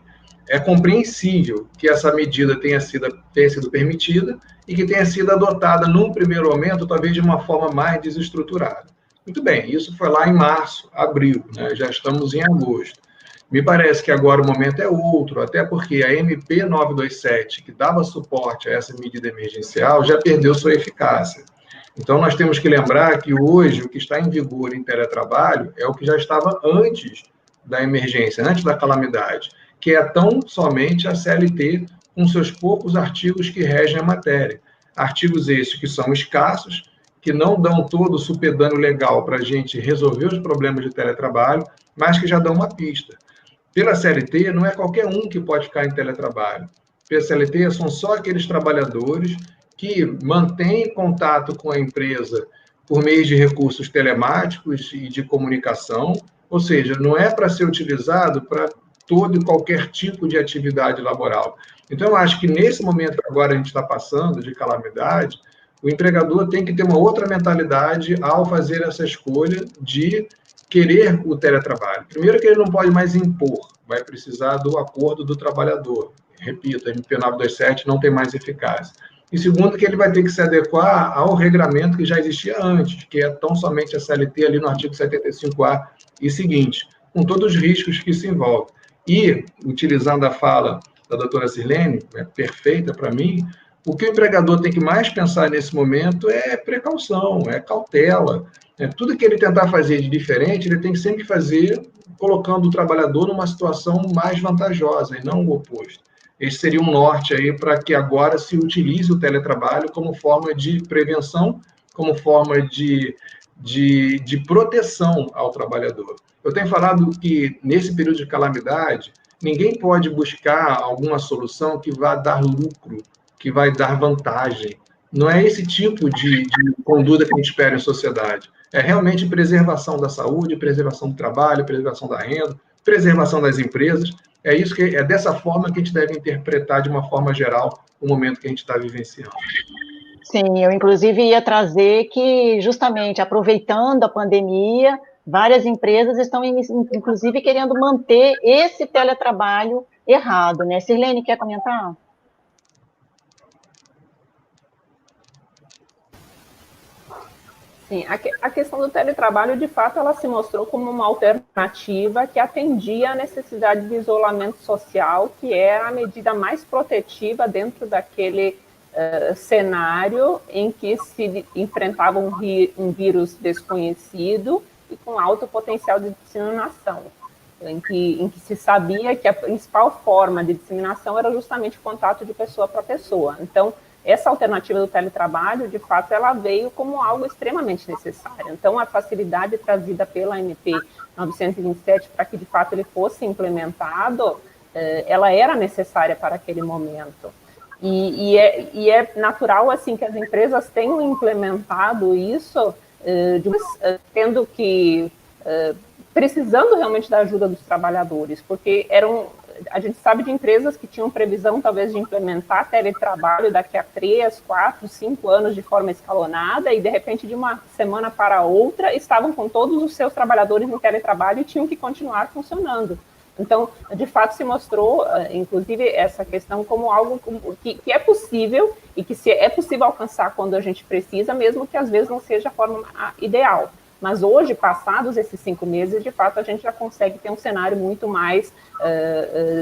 S2: é compreensível que essa medida tenha sido permitida e que tenha sido adotada num primeiro momento, talvez de uma forma mais desestruturada. Muito bem, isso foi lá em março, abril, né? Já estamos em agosto. Me parece que agora o momento é outro, até porque a MP 927, que dava suporte a essa medida emergencial, já perdeu sua eficácia. Então, nós temos que lembrar que hoje o que está em vigor em teletrabalho é o que já estava antes da emergência, antes da calamidade, que é tão somente a CLT com seus poucos artigos que regem a matéria. Artigos esses que são escassos, que não dão todo o supedâneo legal para a gente resolver os problemas de teletrabalho, mas que já dão uma pista. Pela CLT, não é qualquer um que pode ficar em teletrabalho. Pela CLT, são só aqueles trabalhadores que mantêm contato com a empresa por meio de recursos telemáticos e de comunicação, ou seja, não é para ser utilizado para todo e qualquer tipo de atividade laboral. Então, eu acho que nesse momento que agora a gente está passando de calamidade, o empregador tem que ter uma outra mentalidade ao fazer essa escolha de querer o teletrabalho. Primeiro que ele não pode mais impor, vai precisar do acordo do trabalhador. Repito, a MP 927 não tem mais eficácia. E segundo, que ele vai ter que se adequar ao regramento que já existia antes, que é tão somente a CLT ali no artigo 75A e seguinte, com todos os riscos que se envolvem. E, utilizando a fala da doutora Sirlene, perfeita para mim, o que o empregador tem que mais pensar nesse momento é precaução, é cautela. Tudo que ele tentar fazer de diferente, ele tem que sempre fazer colocando o trabalhador numa situação mais vantajosa, e não o oposto. Esse seria um norte aí para que agora se utilize o teletrabalho como forma de prevenção, como forma de proteção ao trabalhador. Eu tenho falado que, nesse período de calamidade, ninguém pode buscar alguma solução que vá dar lucro, que vai dar vantagem. Não é esse tipo de conduta que a gente espera em sociedade. É realmente preservação da saúde, preservação do trabalho, preservação da renda, preservação das empresas. É dessa forma que a gente deve interpretar, de uma forma geral, o momento que a gente está vivenciando.
S1: Sim, eu inclusive ia trazer que, justamente, aproveitando a pandemia, várias empresas estão, inclusive, querendo manter esse teletrabalho errado, né? Sirlene, quer comentar?
S3: Sim, a questão do teletrabalho, de fato, ela se mostrou como uma alternativa que atendia à necessidade de isolamento social, que é a medida mais protetiva dentro daquele cenário em que se enfrentava um vírus desconhecido e com alto potencial de disseminação, em que se sabia que a principal forma de disseminação era justamente o contato de pessoa para pessoa. Então, essa alternativa do teletrabalho, de fato, ela veio como algo extremamente necessário. Então, a facilidade trazida pela MP 927 para que, de fato, ele fosse implementado, ela era necessária para aquele momento. E é natural, assim, que as empresas tenham implementado isso, tendo que... precisando realmente da ajuda dos trabalhadores, porque a gente sabe de empresas que tinham previsão, talvez, de implementar teletrabalho daqui a 3, 4, 5 anos de forma escalonada, e, de repente, de uma semana para outra, estavam com todos os seus trabalhadores no teletrabalho e tinham que continuar funcionando. Então, de fato, se mostrou, inclusive, essa questão como algo que é possível, e que é possível alcançar quando a gente precisa, mesmo que, às vezes, não seja a forma ideal. Mas hoje, passados esses 5 meses, de fato, a gente já consegue ter um cenário muito mais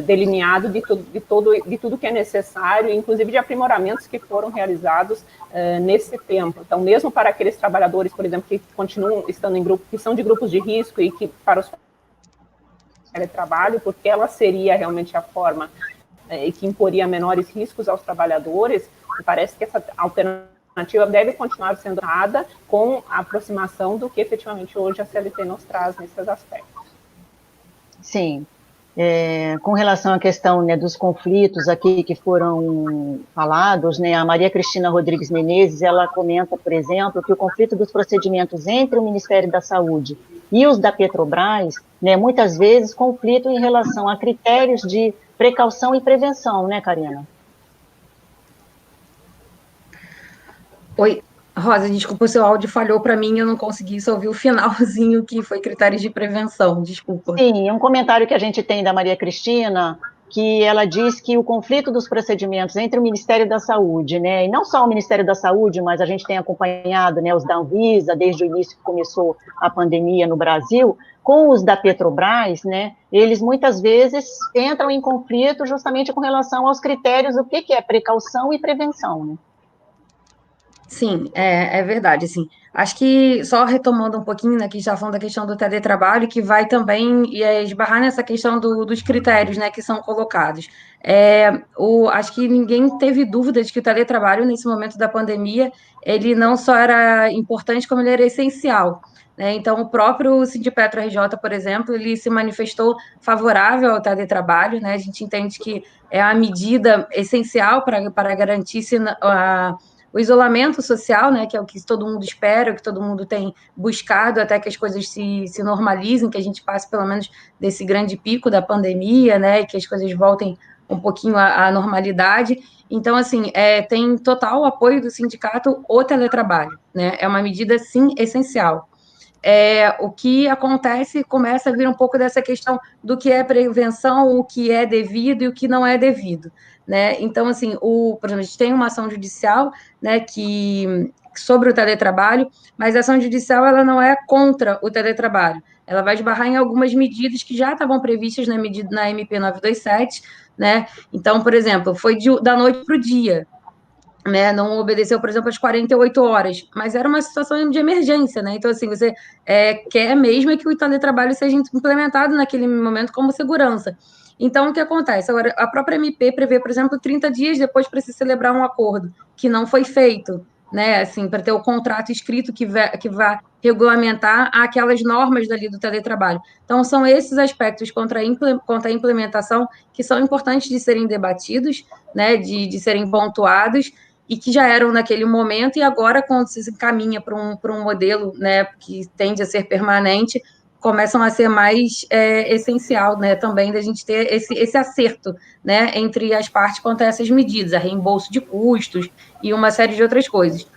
S3: delineado de tudo que é necessário, inclusive de aprimoramentos que foram realizados nesse tempo. Então, mesmo para aqueles trabalhadores, por exemplo, que continuam estando em grupos, que são de grupos de risco e que para os teletrabalho, porque ela seria realmente a forma que imporia menores riscos aos trabalhadores, me parece que essa alternativa deve continuar sendo dada com a aproximação do que efetivamente hoje a CLT nos traz nesses aspectos.
S1: Sim. Com relação à questão, né, dos conflitos aqui que foram falados, né, a Maria Cristina Rodrigues Menezes, ela comenta, por exemplo, que o conflito dos procedimentos entre o Ministério da Saúde e os da Petrobras, né, muitas vezes conflitam em relação a critérios de precaução e prevenção, né, Karina?
S4: Oi, Rosa, desculpa, o seu áudio falhou para mim, eu não consegui só ouvir o finalzinho, que foi critérios de prevenção, desculpa.
S1: Sim, um comentário que a gente tem da Maria Cristina, que ela diz que o conflito dos procedimentos entre o Ministério da Saúde, né, e não só o Ministério da Saúde, mas a gente tem acompanhado, né, os da Anvisa, desde o início que começou a pandemia no Brasil, com os da Petrobras, né, eles muitas vezes entram em conflito justamente com relação aos critérios do que é precaução e prevenção, né?
S4: Sim, é verdade, assim. Acho que, só retomando um pouquinho, né, que já falando da questão do teletrabalho, que vai também esbarrar nessa questão dos critérios, né, que são colocados. Acho que ninguém teve dúvida de que o teletrabalho, nesse momento da pandemia, ele não só era importante, como ele era essencial. né? Então, o próprio Sindipetro RJ, por exemplo, ele se manifestou favorável ao teletrabalho, né? A gente entende que é a medida essencial para garantir o isolamento social, né, que é o que todo mundo espera, o que todo mundo tem buscado até que as coisas se normalizem, que a gente passe pelo menos desse grande pico da pandemia, né, e que as coisas voltem um pouquinho à normalidade. Então, assim, tem total apoio do sindicato o teletrabalho, né, é uma medida, sim, essencial. O que acontece começa a vir um pouco dessa questão do que é prevenção, o que é devido e o que não é devido, né? Então, assim, por exemplo, a gente tem uma ação judicial, né, sobre o teletrabalho, mas a ação judicial ela não é contra o teletrabalho, ela vai esbarrar em algumas medidas que já estavam previstas na MP 927, né? Então, por exemplo, foi da noite para o dia, né, não obedeceu, por exemplo, às 48 horas, mas era uma situação de emergência, né? Então, assim, você quer mesmo que o teletrabalho seja implementado naquele momento como segurança. Então, o que acontece? Agora, a própria MP prevê, por exemplo, 30 dias depois para se celebrar um acordo, que não foi feito, né? Assim, para ter o contrato escrito que vá regulamentar aquelas normas dali do teletrabalho. Então, são esses aspectos contra a implementação que são importantes de serem debatidos, né? De serem pontuados, e que já eram naquele momento, e agora, quando se encaminha para um modelo, né, que tende a ser permanente, começam a ser mais essencial, né, também da gente ter esse acerto, né, entre as partes quanto a essas medidas, a reembolso de custos e uma série de outras coisas.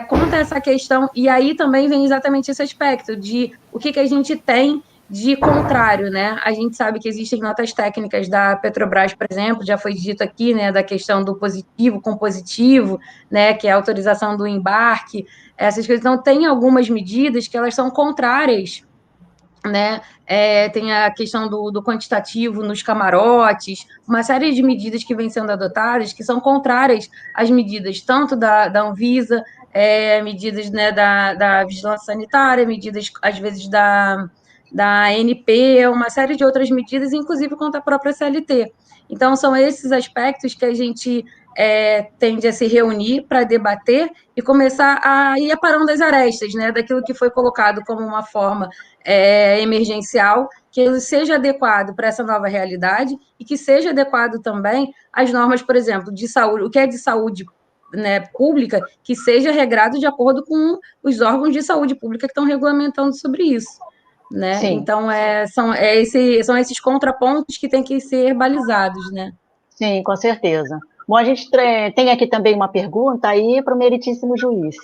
S4: Quanto a essa questão, e aí também vem exatamente esse aspecto de o que a gente tem de contrário, né? A gente sabe que existem notas técnicas da Petrobras, por exemplo, já foi dito aqui, né, da questão do positivo com positivo, né, que é a autorização do embarque, essas coisas. Então, tem algumas medidas que elas são contrárias, né? Tem a questão do quantitativo nos camarotes, uma série de medidas que vêm sendo adotadas que são contrárias às medidas tanto da Anvisa, medidas, né, da vigilância sanitária, medidas, às vezes, da ANP, uma série de outras medidas, inclusive contra a própria CLT. Então, são esses aspectos que a gente tende a se reunir para debater e começar a ir aparando as arestas, né, daquilo que foi colocado como uma forma emergencial, que ele seja adequado para essa nova realidade e que seja adequado também às normas, por exemplo, de saúde, o que é de saúde, né, pública, que seja regrado de acordo com os órgãos de saúde pública que estão regulamentando sobre isso, né? Sim. Então, são esses contrapontos que têm que ser balizados, né?
S1: Sim, com certeza. Bom, a gente tem aqui também uma pergunta aí para o meritíssimo juiz.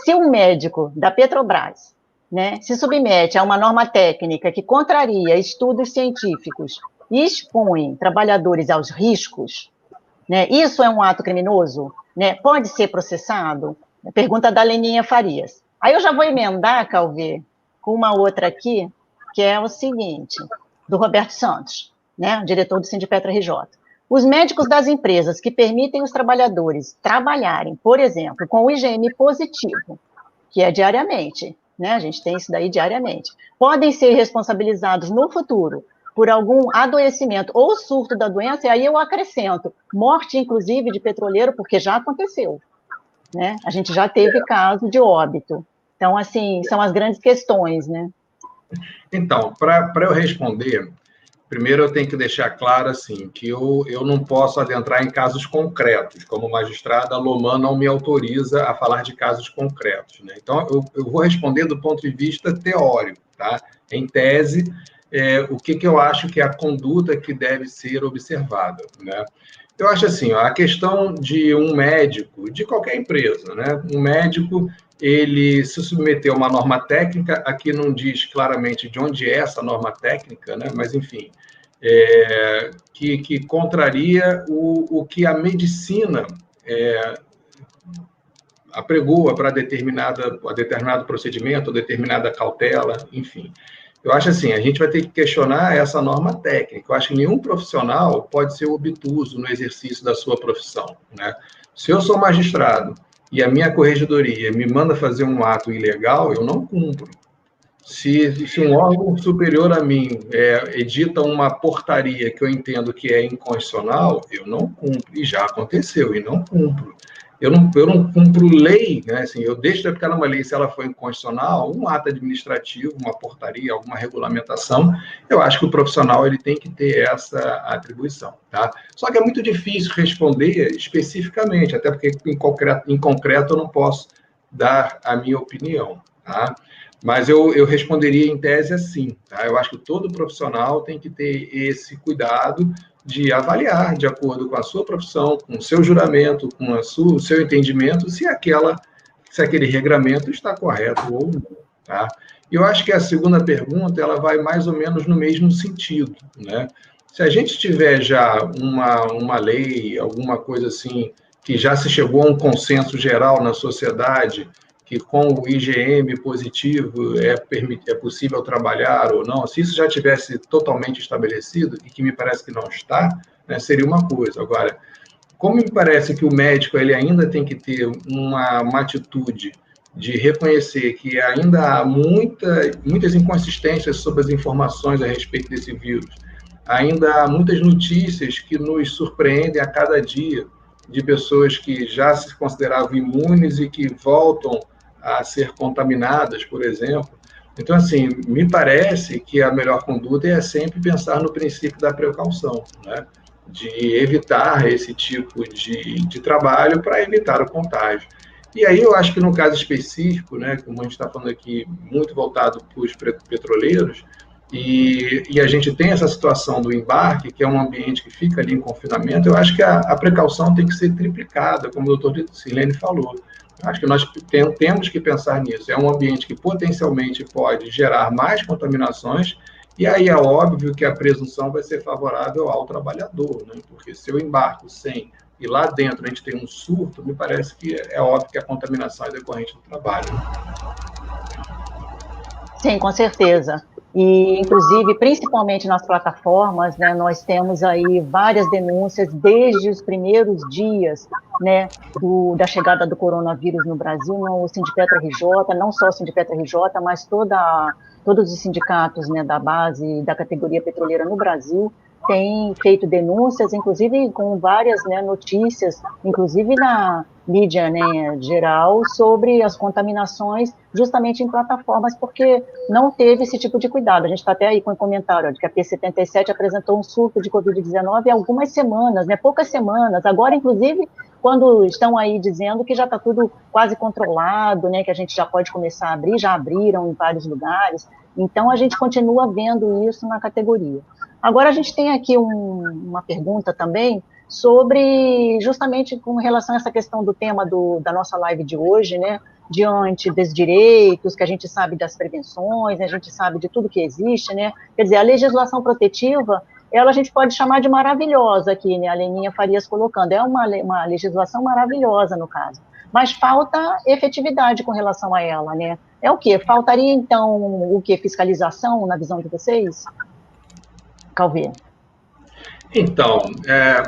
S1: Se um médico da Petrobras, né, se submete a uma norma técnica que contraria estudos científicos e expõe trabalhadores aos riscos, né, isso é um ato criminoso? Né, pode ser processado? Pergunta da Leninha Farias. Aí eu já vou emendar, Calvê, com uma outra aqui, que é o seguinte, do Roberto Santos, né, diretor do Sindipetro RJ. Os médicos das empresas que permitem os trabalhadores trabalharem, por exemplo, com o IgM positivo, que é diariamente, né, a gente tem isso daí diariamente, podem ser responsabilizados no futuro por algum adoecimento ou surto da doença, e aí eu acrescento, morte, inclusive, de petroleiro, porque já aconteceu, né? A gente já teve caso de óbito. Então, assim, são as grandes questões, né?
S2: Então, para eu responder, primeiro eu tenho que deixar claro, assim, que eu não posso adentrar em casos concretos. Como magistrada, a Loman não me autoriza a falar de casos concretos, né? Então, eu vou responder do ponto de vista teórico, tá? Em tese, o que eu acho que é a conduta que deve ser observada, né? Eu acho assim, a questão de um médico, de qualquer empresa, né? Um médico, ele se submeteu a uma norma técnica, aqui não diz claramente de onde é essa norma técnica, né? Mas, enfim, que contraria o que a medicina apregoa para determinado procedimento, determinada cautela, enfim. Eu acho assim, a gente vai ter que questionar essa norma técnica. Eu acho que nenhum profissional pode ser obtuso no exercício da sua profissão, né? Se eu sou magistrado e a minha corregedoria me manda fazer um ato ilegal, eu não cumpro. Se um órgão superior a mim edita uma portaria que eu entendo que é inconstitucional, eu não cumpro. E já aconteceu, e não cumpro. eu não cumpro lei, né? Assim, eu deixo de aplicar uma lei se ela for inconstitucional, um ato administrativo, uma portaria, alguma regulamentação, eu acho que o profissional ele tem que ter essa atribuição, tá? Só que é muito difícil responder especificamente, até porque em concreto eu não posso dar a minha opinião, tá? Mas eu responderia em tese assim, tá? Eu acho que todo profissional tem que ter esse cuidado de avaliar, de acordo com a sua profissão, com o seu juramento, com o seu entendimento, se aquele regramento está correto ou não, tá? E eu acho que a segunda pergunta, ela vai mais ou menos no mesmo sentido, né? Se a gente tiver já uma lei, alguma coisa assim, que já se chegou a um consenso geral na sociedade, que com o IgM positivo é possível trabalhar ou não, se isso já tivesse totalmente estabelecido, e que me parece que não está, né, seria uma coisa. Agora, como me parece que o médico ele ainda tem que ter uma atitude de reconhecer que ainda há muitas inconsistências sobre as informações a respeito desse vírus, ainda há muitas notícias que nos surpreendem a cada dia, de pessoas que já se consideravam imunes e que voltam a ser contaminadas, por exemplo. Então, assim, me parece que a melhor conduta é sempre pensar no princípio da precaução, né? De evitar esse tipo de trabalho para evitar o contágio. E aí eu acho que no caso específico, né, como a gente está falando aqui, muito voltado para os petroleiros, e a gente tem essa situação do embarque, que é um ambiente que fica ali em confinamento, eu acho que a precaução tem que ser triplicada, como o doutor Sirlene falou. Acho que nós temos que pensar nisso. É um ambiente que potencialmente pode gerar mais contaminações, e aí é óbvio que a presunção vai ser favorável ao trabalhador, né? Porque se eu embarco sem e lá dentro a gente tem um surto, me parece que é óbvio que a contaminação é decorrente do trabalho.
S1: Sim, com certeza. E, inclusive, principalmente nas plataformas, né, nós temos aí várias denúncias desde os primeiros dias, né, da chegada do coronavírus no Brasil, no Sindipetro RJ, não só o Sindipetro RJ, mas todos os sindicatos, né, da base da categoria petroleira no Brasil têm feito denúncias, inclusive com várias, né, notícias, inclusive na mídia, né, geral, sobre as contaminações justamente em plataformas, porque não teve esse tipo de cuidado. A gente está até aí com um comentário, de que a P77 apresentou um surto de Covid-19 há algumas semanas, né, poucas semanas, agora, inclusive, quando estão aí dizendo que já está tudo quase controlado, né, que a gente já pode começar a abrir, já abriram em vários lugares, então a gente continua vendo isso na categoria. Agora a gente tem aqui uma pergunta também sobre, justamente com relação a essa questão do tema da nossa live de hoje, né, diante dos direitos, que a gente sabe das prevenções, né, a gente sabe de tudo que existe, né, quer dizer, a legislação protetiva, ela a gente pode chamar de maravilhosa aqui, né, a Leninha Farias colocando, é uma legislação maravilhosa no caso, mas falta efetividade com relação a ela, né, é o quê? Faltaria, então, o quê? Fiscalização, na visão de vocês? Calvê.
S2: Então,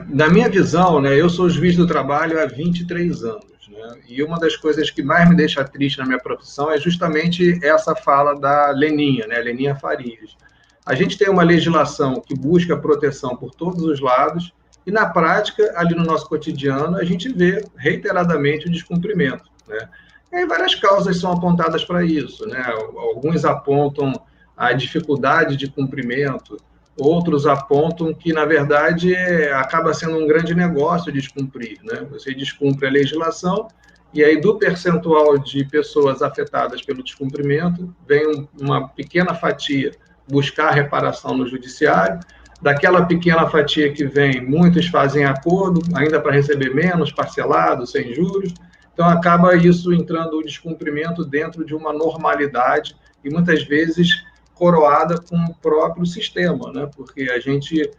S2: na minha visão, né, eu sou juiz do trabalho há 23 anos, né, e uma das coisas que mais me deixa triste na minha profissão é justamente essa fala da Leninha, né, Leninha Farias. A gente tem uma legislação que busca proteção por todos os lados, e na prática, ali no nosso cotidiano, a gente vê reiteradamente o descumprimento, né. E aí várias causas são apontadas para isso, né, alguns apontam a dificuldade de cumprimento, outros apontam que, na verdade, acaba sendo um grande negócio descumprir, né? Você descumpre a legislação e aí do percentual de pessoas afetadas pelo descumprimento vem uma pequena fatia buscar reparação no judiciário, daquela pequena fatia que vem, muitos fazem acordo, ainda para receber menos, parcelado, sem juros, então acaba isso entrando o descumprimento dentro de uma normalidade e muitas vezes coroada com o próprio sistema, né? Porque a gente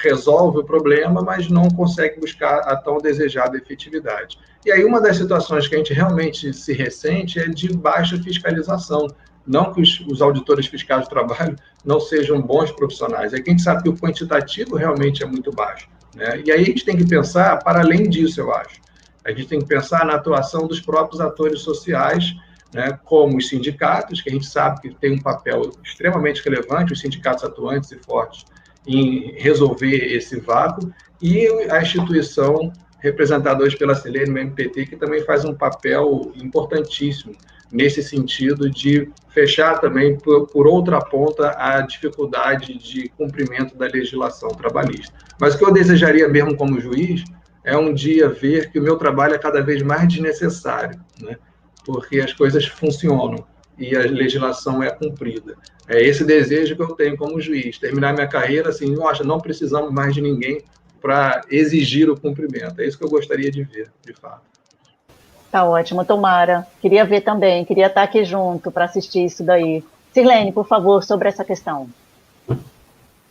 S2: resolve o problema, mas não consegue buscar a tão desejada efetividade. E aí uma das situações que a gente realmente se ressente é de baixa fiscalização. Não que os auditores fiscais do trabalho não sejam bons profissionais, é que a gente sabe que o quantitativo realmente é muito baixo, né? E aí a gente tem que pensar para além disso, eu acho. A gente tem que pensar na atuação dos próprios atores sociais, né, como os sindicatos, que a gente sabe que tem um papel extremamente relevante, os sindicatos atuantes e fortes, em resolver esse vácuo, e a instituição representado hoje pela Silene, no MPT, que também faz um papel importantíssimo nesse sentido de fechar também, por outra ponta, a dificuldade de cumprimento da legislação trabalhista. Mas o que eu desejaria mesmo como juiz é um dia ver que o meu trabalho é cada vez mais desnecessário, né? Porque as coisas funcionam e a legislação é cumprida. É esse desejo que eu tenho como juiz, terminar minha carreira assim, nossa, não precisamos mais de ninguém para exigir o cumprimento. É isso que eu gostaria de ver, de fato.
S1: Tá ótimo, tomara. Queria ver também, queria estar aqui junto para assistir isso daí. Sirlene, por favor, sobre essa questão.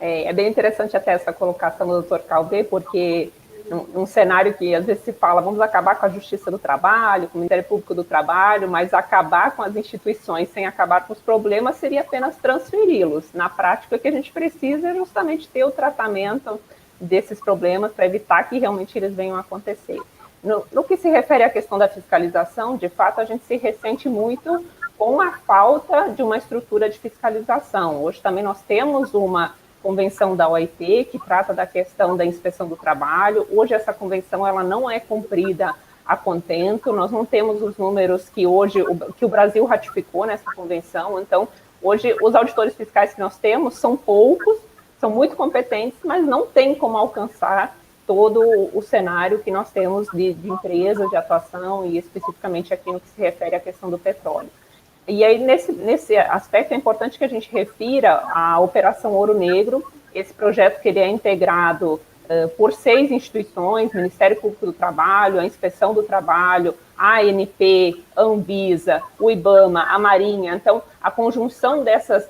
S3: É bem interessante até essa colocação do Dr. Calvé, porque num cenário que às vezes se fala, vamos acabar com a Justiça do Trabalho, com o Ministério Público do Trabalho, mas acabar com as instituições sem acabar com os problemas seria apenas transferi-los. Na prática, o que a gente precisa é justamente ter o tratamento desses problemas para evitar que realmente eles venham a acontecer. No que se refere à questão da fiscalização, de fato, a gente se ressente muito com a falta de uma estrutura de fiscalização. Hoje também nós temos uma convenção da OIT, que trata da questão da inspeção do trabalho. Hoje essa convenção ela não é cumprida a contento, nós não temos os números que hoje que o Brasil ratificou nessa convenção. Então, hoje os auditores fiscais que nós temos são poucos, são muito competentes, mas não tem como alcançar todo o cenário que nós temos de empresas, de atuação, e especificamente aqui no que se refere à questão do petróleo. E aí, nesse aspecto, é importante que a gente refira a Operação Ouro Negro, esse projeto que ele é integrado por 6 instituições, Ministério Público do Trabalho, a Inspeção do Trabalho, a ANP, a Anvisa, o IBAMA, a Marinha. Então, a conjunção dessas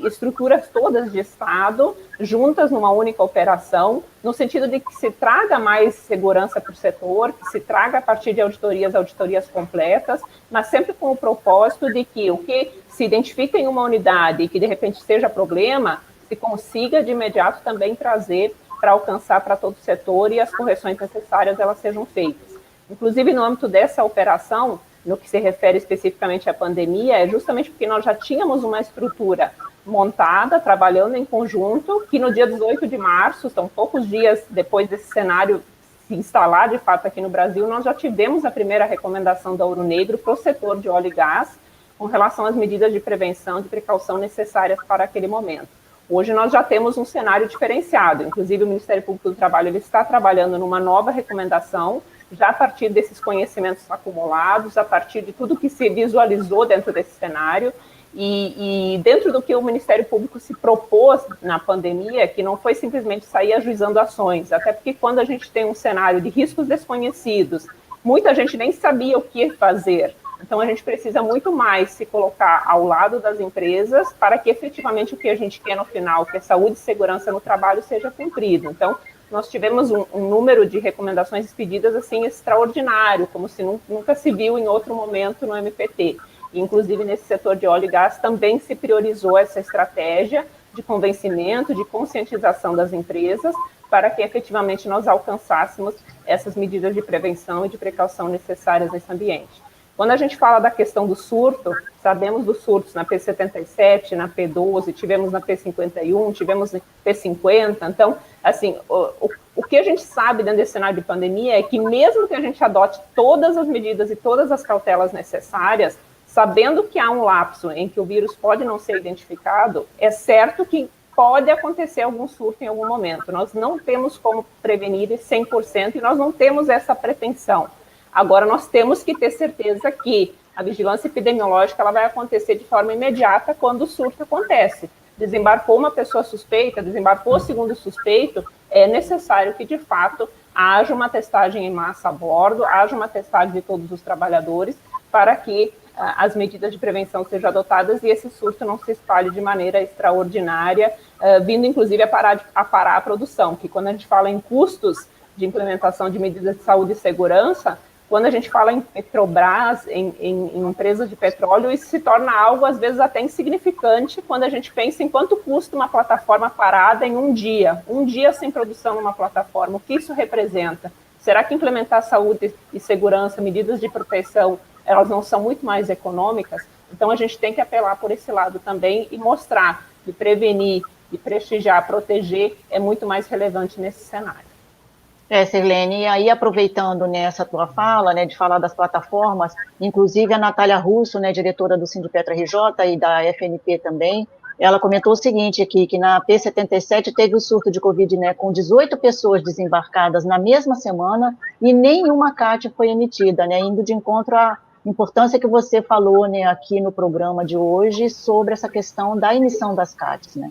S3: estruturas todas de Estado, juntas numa única operação, no sentido de que se traga mais segurança para o setor, que se traga a partir de auditorias completas, mas sempre com o propósito de que o que se identifica em uma unidade e que de repente seja problema, se consiga de imediato também trazer para alcançar para todo o setor e as correções necessárias elas sejam feitas. Inclusive, no âmbito dessa operação, no que se refere especificamente à pandemia, é justamente porque nós já tínhamos uma estrutura montada, trabalhando em conjunto, que no dia 18 de março, são poucos dias depois desse cenário se instalar de fato aqui no Brasil, nós já tivemos a primeira recomendação da Ouro Negro para o setor de óleo e gás, com relação às medidas de prevenção, de precaução necessárias para aquele momento. Hoje nós já temos um cenário diferenciado, inclusive o Ministério Público do Trabalho ele está trabalhando numa nova recomendação, já a partir desses conhecimentos acumulados, a partir de tudo que se visualizou dentro desse cenário, e dentro do que o Ministério Público se propôs na pandemia, que não foi simplesmente sair ajuizando ações, até porque quando a gente tem um cenário de riscos desconhecidos, muita gente nem sabia o que fazer. Então, a gente precisa muito mais se colocar ao lado das empresas para que efetivamente o que a gente quer no final, que é saúde e segurança no trabalho, seja cumprido. Então, nós tivemos um número de recomendações expedidas assim extraordinário, como se nunca se viu em outro momento no MPT. E, inclusive, nesse setor de óleo e gás também se priorizou essa estratégia de convencimento, de conscientização das empresas, para que efetivamente nós alcançássemos essas medidas de prevenção e de precaução necessárias nesse ambiente. Quando a gente fala da questão do surto, sabemos dos surtos na P77, na P12, tivemos na P51, tivemos na P50. Então, assim, o que a gente sabe dentro desse cenário de pandemia é que mesmo que a gente adote todas as medidas e todas as cautelas necessárias, sabendo que há um lapso em que o vírus pode não ser identificado, é certo que pode acontecer algum surto em algum momento. Nós não temos como prevenir 100% e nós não temos essa pretensão. Agora, nós temos que ter certeza que a vigilância epidemiológica ela vai acontecer de forma imediata quando o surto acontece. Desembarcou uma pessoa suspeita, desembarcou o segundo suspeito, é necessário que, de fato, haja uma testagem em massa a bordo, haja uma testagem de todos os trabalhadores, para que as medidas de prevenção sejam adotadas e esse surto não se espalhe de maneira extraordinária, vindo, inclusive, a parar a produção, que quando a gente fala em custos de implementação de medidas de saúde e segurança, quando a gente fala em Petrobras, em empresas de petróleo, isso se torna algo, às vezes, até insignificante quando a gente pensa em quanto custa uma plataforma parada em um dia sem produção numa plataforma, o que isso representa? Será que implementar saúde e segurança, medidas de proteção, elas não são muito mais econômicas? Então, a gente tem que apelar por esse lado também e mostrar que prevenir, de prestigiar, proteger, é muito mais relevante nesse cenário.
S1: Sirlene, e aí aproveitando nessa tua fala, né, de falar das plataformas, inclusive a Natália Russo, né, diretora do Sindipetra RJ e da FNP também, ela comentou o seguinte aqui, que na P77 teve o surto de Covid, né, com 18 pessoas desembarcadas na mesma semana e nenhuma CAT foi emitida, né, indo de encontro à importância que você falou, né, aqui no programa de hoje sobre essa questão da emissão das CATs, né.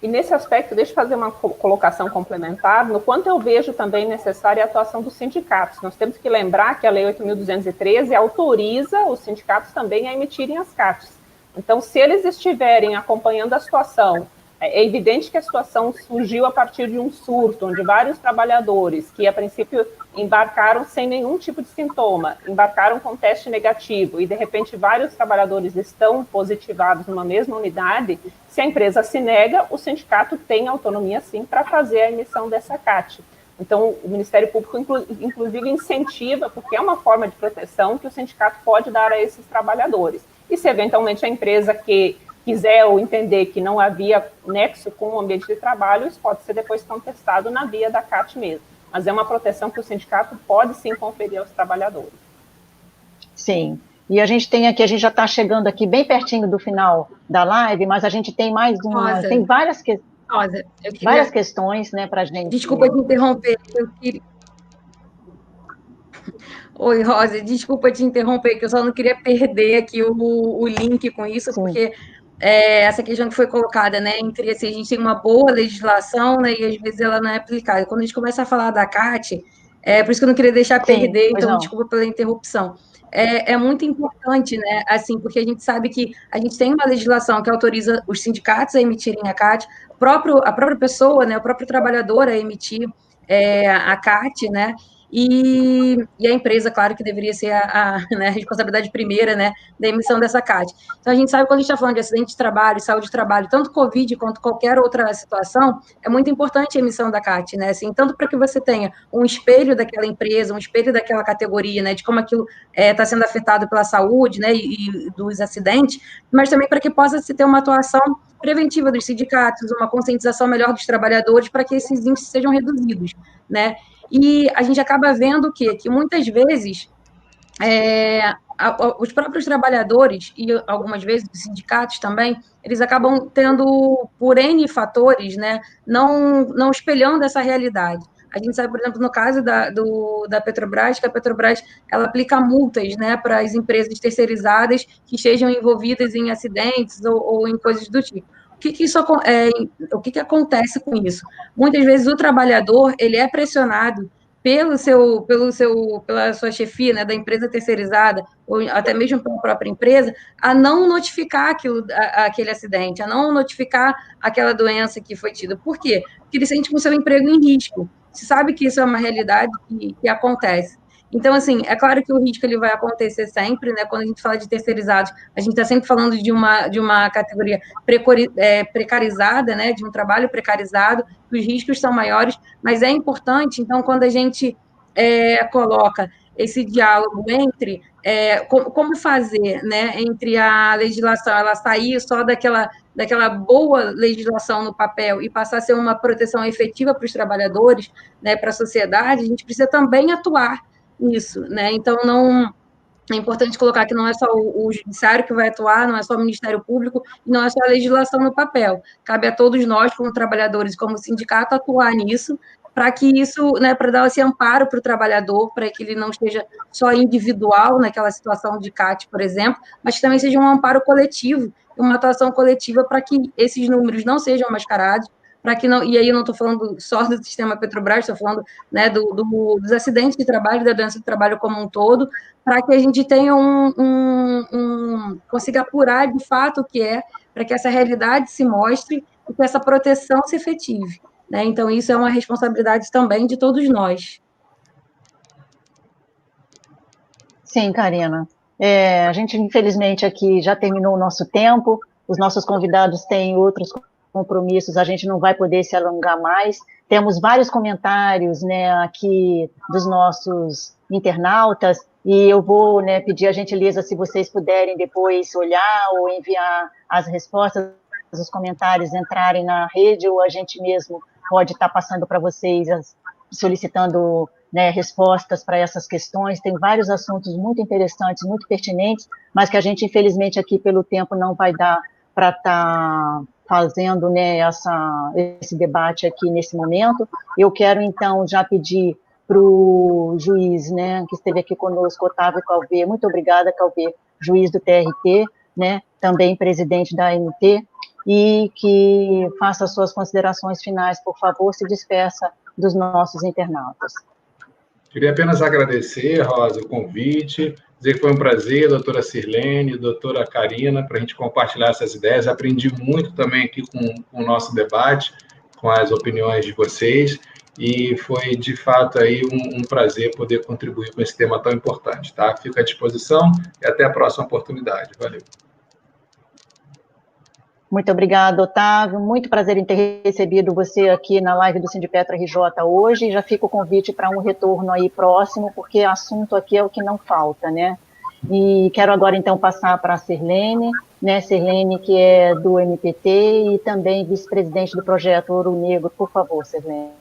S3: E nesse aspecto, deixa eu fazer uma colocação complementar, no quanto eu vejo também necessária a atuação dos sindicatos. Nós temos que lembrar que a Lei 8.213 autoriza os sindicatos também a emitirem as CATs. Então, se eles estiverem acompanhando a situação, é evidente que a situação surgiu a partir de um surto, onde vários trabalhadores que, a princípio, embarcaram sem nenhum tipo de sintoma, embarcaram com teste negativo, e, de repente, vários trabalhadores estão positivados numa mesma unidade, se a empresa se nega, o sindicato tem autonomia, sim, para fazer a emissão dessa CAT. Então, o Ministério Público, inclusive, incentiva, porque é uma forma de proteção que o sindicato pode dar a esses trabalhadores. E se, eventualmente, a empresa que quiser ou entender que não havia nexo com o ambiente de trabalho, isso pode ser depois contestado na via da CAT mesmo. Mas é uma proteção que o sindicato pode, sim, conferir aos trabalhadores.
S1: Sim. E a gente tem aqui, a gente já está chegando aqui bem pertinho do final da live, mas a gente tem mais uma, tem várias questões, né, para a gente.
S4: Desculpa te interromper, eu queria. Oi, Rosa, desculpa te interromper, que eu só não queria perder aqui o link com isso, sim, porque essa questão que foi colocada, né, entre assim, a gente tem uma boa legislação, né, e às vezes ela não é aplicada. Quando a gente começa a falar da CAT, por isso que eu não queria deixar perder, então não, desculpa pela interrupção. É muito importante, né, assim, porque a gente sabe que a gente tem uma legislação que autoriza os sindicatos a emitirem a CAT, a própria pessoa, né, o próprio trabalhador a emitir a CAT, né, e a empresa, claro, que deveria ser né, a responsabilidade primeira, né, da emissão dessa CAT. Então, a gente sabe, quando a gente está falando de acidente de trabalho, saúde de trabalho, tanto Covid quanto qualquer outra situação, é muito importante a emissão da CAT, né, assim, tanto para que você tenha um espelho daquela empresa, um espelho daquela categoria, né, de como aquilo está sendo afetado pela saúde, né, e dos acidentes, mas também para que possa se ter uma atuação preventiva dos sindicatos, uma conscientização melhor dos trabalhadores para que esses índices sejam reduzidos, né. E a gente acaba vendo que muitas vezes os próprios trabalhadores e algumas vezes os sindicatos também, eles acabam tendo, por N fatores, né, não espelhando essa realidade. A gente sabe, por exemplo, no caso da Petrobras, que a Petrobras ela aplica multas, né, para as empresas terceirizadas que estejam envolvidas em acidentes ou em coisas do tipo. O que acontece com isso? Muitas vezes o trabalhador ele é pressionado pela sua chefia, né, da empresa terceirizada, ou até mesmo pela própria empresa, a não notificar aquele acidente, a não notificar aquela doença que foi tida. Por quê? Porque ele sente com o seu emprego em risco. Se sabe que isso é uma realidade que acontece. Então, assim, é claro que o risco ele vai acontecer sempre, né? Quando a gente fala de terceirizados, a gente está sempre falando de uma categoria precarizada, né? De um trabalho precarizado, os riscos são maiores, mas é importante, então, quando a gente coloca esse diálogo entre como fazer, né? Entre a legislação, ela sair só daquela boa legislação no papel e passar a ser uma proteção efetiva para os trabalhadores, né, para a sociedade, a gente precisa também atuar nisso, né? Então, não é importante colocar que não é só o judiciário que vai atuar, não é só o Ministério Público, não é só a legislação no papel. Cabe a todos nós, como trabalhadores, como sindicato, atuar nisso, para que isso, né, para dar esse amparo para o trabalhador, para que ele não esteja só individual naquela situação de CAT, por exemplo, mas que também seja um amparo coletivo, uma atuação coletiva para que esses números não sejam mascarados, para que não, e aí eu não estou falando só do sistema Petrobras, estou falando, né, dos acidentes de trabalho, da doença do trabalho como um todo, para que a gente tenha consiga apurar de fato o que é, para que essa realidade se mostre e que essa proteção se efetive, né? Então, isso é uma responsabilidade também de todos nós.
S1: Sim, Karina. A gente, infelizmente, aqui já terminou o nosso tempo, os nossos convidados têm outros compromissos, a gente não vai poder se alongar mais. Temos vários comentários, né, aqui dos nossos internautas, e eu vou, né, pedir a gentileza, se vocês puderem depois olhar ou enviar as respostas, os comentários entrarem na rede, ou a gente mesmo pode estar passando para vocês solicitando, né, respostas para essas questões. Tem vários assuntos muito interessantes, muito pertinentes, mas que a gente, infelizmente, aqui pelo tempo não vai dar para estar fazendo, né, esse debate aqui nesse momento. Eu quero, então, já pedir para o juiz, né, que esteve aqui conosco, Otávio Calvé. Muito obrigada, Calvé, juiz do TRT, né, também presidente da ANT, e que faça as suas considerações finais, por favor, se despeça dos nossos internautas.
S2: Queria apenas agradecer, Rosa, o convite, dizer que foi um prazer, doutora Sirlene, doutora Karina, para a gente compartilhar essas ideias. Aprendi muito também aqui com o nosso debate, com as opiniões de vocês, e foi, de fato, aí um prazer poder contribuir com esse tema tão importante, tá? Fico à disposição e até a próxima oportunidade. Valeu.
S1: Muito obrigada, Otávio. Muito prazer em ter recebido você aqui na live do Sindipetro RJ hoje. Já fica o convite para um retorno aí próximo, porque assunto aqui é o que não falta, né? E quero agora, então, passar para a Sirlene, né? Sirlene, que é do MPT e também vice-presidente do projeto Ouro Negro. Por favor, Sirlene.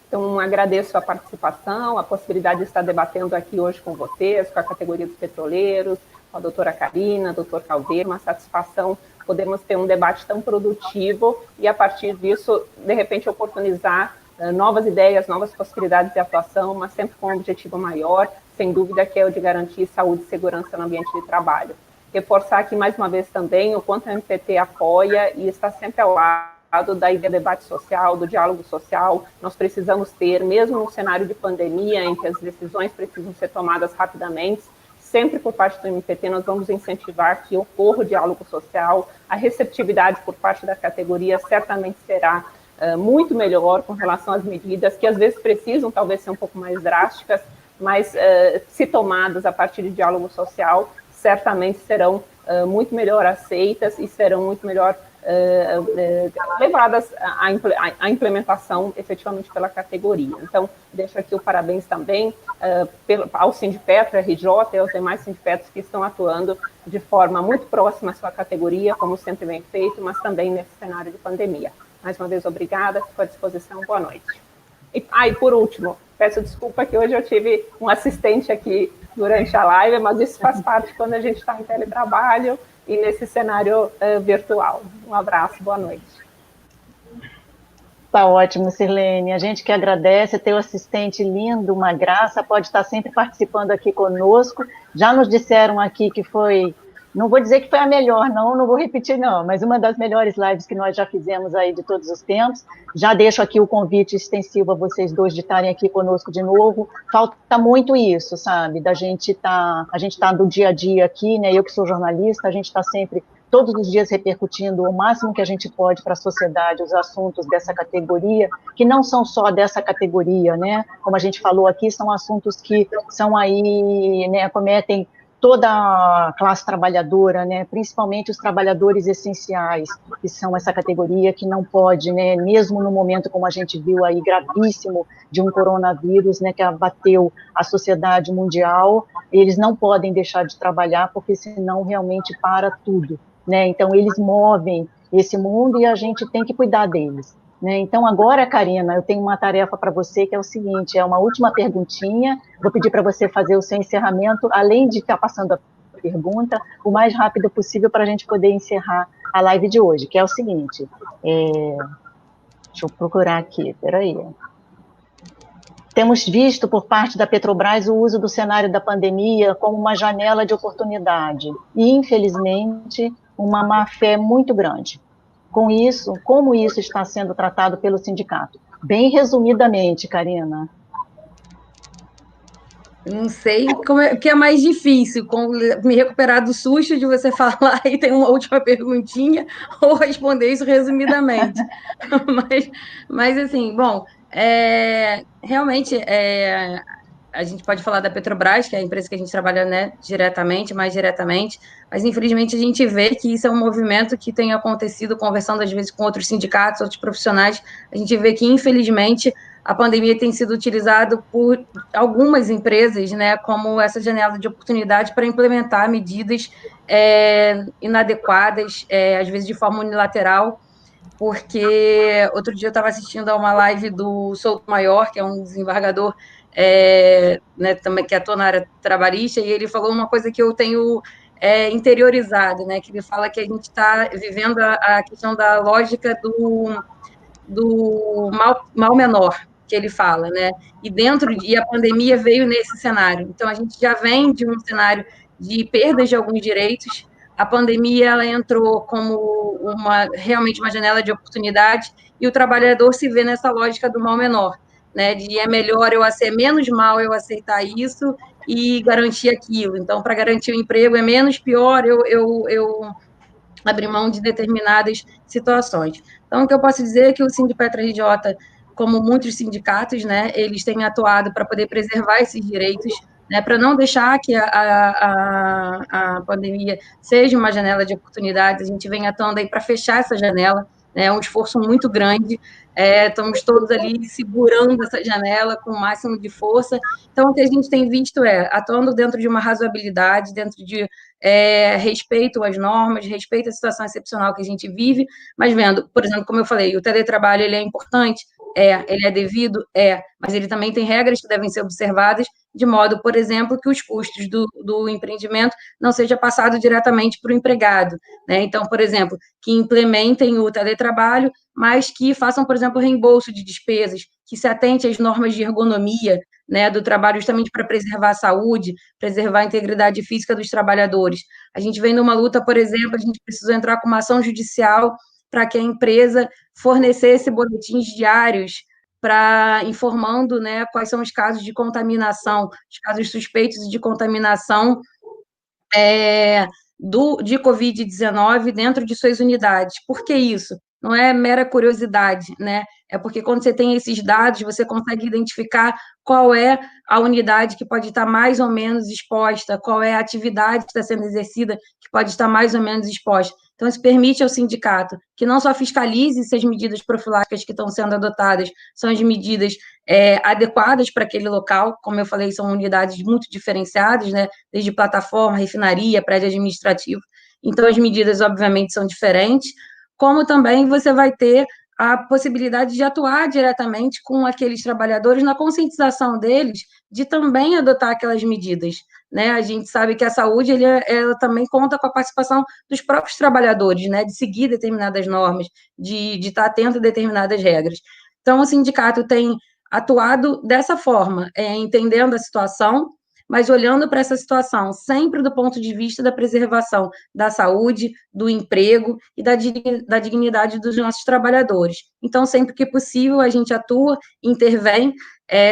S3: Então, agradeço a participação, a possibilidade de estar debatendo aqui hoje com vocês, com a categoria dos petroleiros, com a doutora Karina, doutor Calvé. Uma satisfação podermos ter um debate tão produtivo e, a partir disso, de repente, oportunizar novas ideias, novas possibilidades de atuação, mas sempre com um objetivo maior, sem dúvida, que é o de garantir saúde e segurança no ambiente de trabalho. Reforçar aqui, mais uma vez, também o quanto a MPT apoia e está sempre ao lado da ideia do debate social, do diálogo social. Nós precisamos ter, mesmo no cenário de pandemia, em que as decisões precisam ser tomadas rapidamente, sempre por parte do MPT nós vamos incentivar que ocorra o diálogo social, a receptividade por parte da categoria certamente será muito melhor com relação às medidas, que às vezes precisam talvez ser um pouco mais drásticas, mas se tomadas a partir de diálogo social, certamente serão muito melhor aceitas e serão muito melhor levadas à implementação efetivamente pela categoria. Então, deixo aqui o parabéns também ao Sindipetro RJ e aos demais sindipetros que estão atuando de forma muito próxima à sua categoria, como sempre vem feito, mas também nesse cenário de pandemia. Mais uma vez, obrigada, fico à disposição, boa noite. E por último, peço desculpa que hoje eu tive um assistente aqui durante a live, mas isso faz parte quando a gente está em teletrabalho e nesse cenário virtual. Um abraço, boa noite.
S1: Tá ótimo, Sirlene. A gente que agradece, ter o assistente lindo, uma graça, pode estar sempre participando aqui conosco. Já nos disseram aqui que foi, não vou dizer que foi a melhor, não vou repetir não, mas uma das melhores lives que nós já fizemos aí de todos os tempos. Já deixo aqui o convite extensivo a vocês dois de estarem aqui conosco de novo. Falta muito isso, sabe, a gente tá do dia a dia aqui, né, eu que sou jornalista, a gente está sempre, todos os dias repercutindo o máximo que a gente pode para a sociedade, os assuntos dessa categoria, que não são só dessa categoria, né, como a gente falou aqui, são assuntos que são aí, né, acometem toda a classe trabalhadora, né, principalmente os trabalhadores essenciais, que são essa categoria que não pode, né, mesmo no momento como a gente viu aí, gravíssimo, de um coronavírus, né, que abateu a sociedade mundial, eles não podem deixar de trabalhar, porque senão realmente para tudo, né, então eles movem esse mundo e a gente tem que cuidar deles. Né? Então, agora, Karina, eu tenho uma tarefa para você, que é o seguinte, é uma última perguntinha, vou pedir para você fazer o seu encerramento, além de estar passando a pergunta, o mais rápido possível para a gente poder encerrar a live de hoje, que é o seguinte, deixa eu procurar aqui, peraí. Temos visto por parte da Petrobras o uso do cenário da pandemia como uma janela de oportunidade e, infelizmente, uma má-fé muito grande. Com isso, como isso está sendo tratado pelo sindicato? Bem resumidamente, Karina.
S4: Não sei o que é mais difícil, me recuperar do susto de você falar e ter uma última perguntinha, ou responder isso resumidamente. mas assim, bom, realmente, a gente pode falar da Petrobras, que é a empresa que a gente trabalha, né, mais diretamente, mas infelizmente a gente vê que isso é um movimento que tem acontecido, conversando às vezes com outros sindicatos, outros profissionais, a gente vê que infelizmente a pandemia tem sido utilizada por algumas empresas, né, como essa janela de oportunidade para implementar medidas inadequadas, às vezes de forma unilateral, porque outro dia eu estava assistindo a uma live do Souto Maior, que é um desembargador né, também que atua na área trabalhista, e ele falou uma coisa que eu tenho interiorizado, né, que ele fala que a gente está vivendo a questão da lógica do mal menor, que ele fala, né? E a pandemia veio nesse cenário. Então, a gente já vem de um cenário de perdas de alguns direitos. A pandemia ela entrou como realmente uma janela de oportunidade e o trabalhador se vê nessa lógica do mal menor, né? De é melhor eu ser menos mal eu aceitar isso e garantir aquilo. Então, para garantir o emprego é menos pior eu abrir mão de determinadas situações. Então, o que eu posso dizer é que o Sindipetra RJ, como muitos sindicatos, né, eles têm atuado para poder preservar esses direitos, né, para não deixar que a pandemia seja uma janela de oportunidades, a gente vem atuando aí para fechar essa janela, né, é um esforço muito grande, estamos todos ali segurando essa janela com o máximo de força. Então, o que a gente tem visto atuando dentro de uma razoabilidade, dentro de respeito às normas, respeito à situação excepcional que a gente vive, mas vendo, por exemplo, como eu falei, o teletrabalho ele é importante, ele é devido, mas ele também tem regras que devem ser observadas, de modo, por exemplo, que os custos do empreendimento não seja passado diretamente para o empregado, né? Então, por exemplo, que implementem o teletrabalho, mas que façam, por exemplo, reembolso de despesas, que se atente às normas de ergonomia, né, do trabalho, justamente para preservar a saúde, preservar a integridade física dos trabalhadores. A gente vem numa luta, por exemplo, a gente precisou entrar com uma ação judicial para que a empresa fornecesse boletins diários para informando, né, quais são os casos de contaminação, os casos suspeitos de contaminação de Covid-19 dentro de suas unidades. Por que isso? Não é mera curiosidade, né? É porque quando você tem esses dados, você consegue identificar qual é a unidade que pode estar mais ou menos exposta, qual é a atividade que está sendo exercida que pode estar mais ou menos exposta. Então, isso permite ao sindicato que não só fiscalize se as medidas profiláticas que estão sendo adotadas são as medidas adequadas para aquele local, como eu falei, são unidades muito diferenciadas, né? Desde plataforma, refinaria, prédio administrativo. Então, as medidas, obviamente, são diferentes, como também você vai ter a possibilidade de atuar diretamente com aqueles trabalhadores na conscientização deles de também adotar aquelas medidas, né? A gente sabe que a saúde ela também conta com a participação dos próprios trabalhadores, né? De seguir determinadas normas, de estar atento a determinadas regras. Então, o sindicato tem atuado dessa forma, entendendo a situação, mas olhando para essa situação sempre do ponto de vista da preservação da saúde, do emprego e da dignidade dos nossos trabalhadores. Então, sempre que possível, a gente atua, intervém,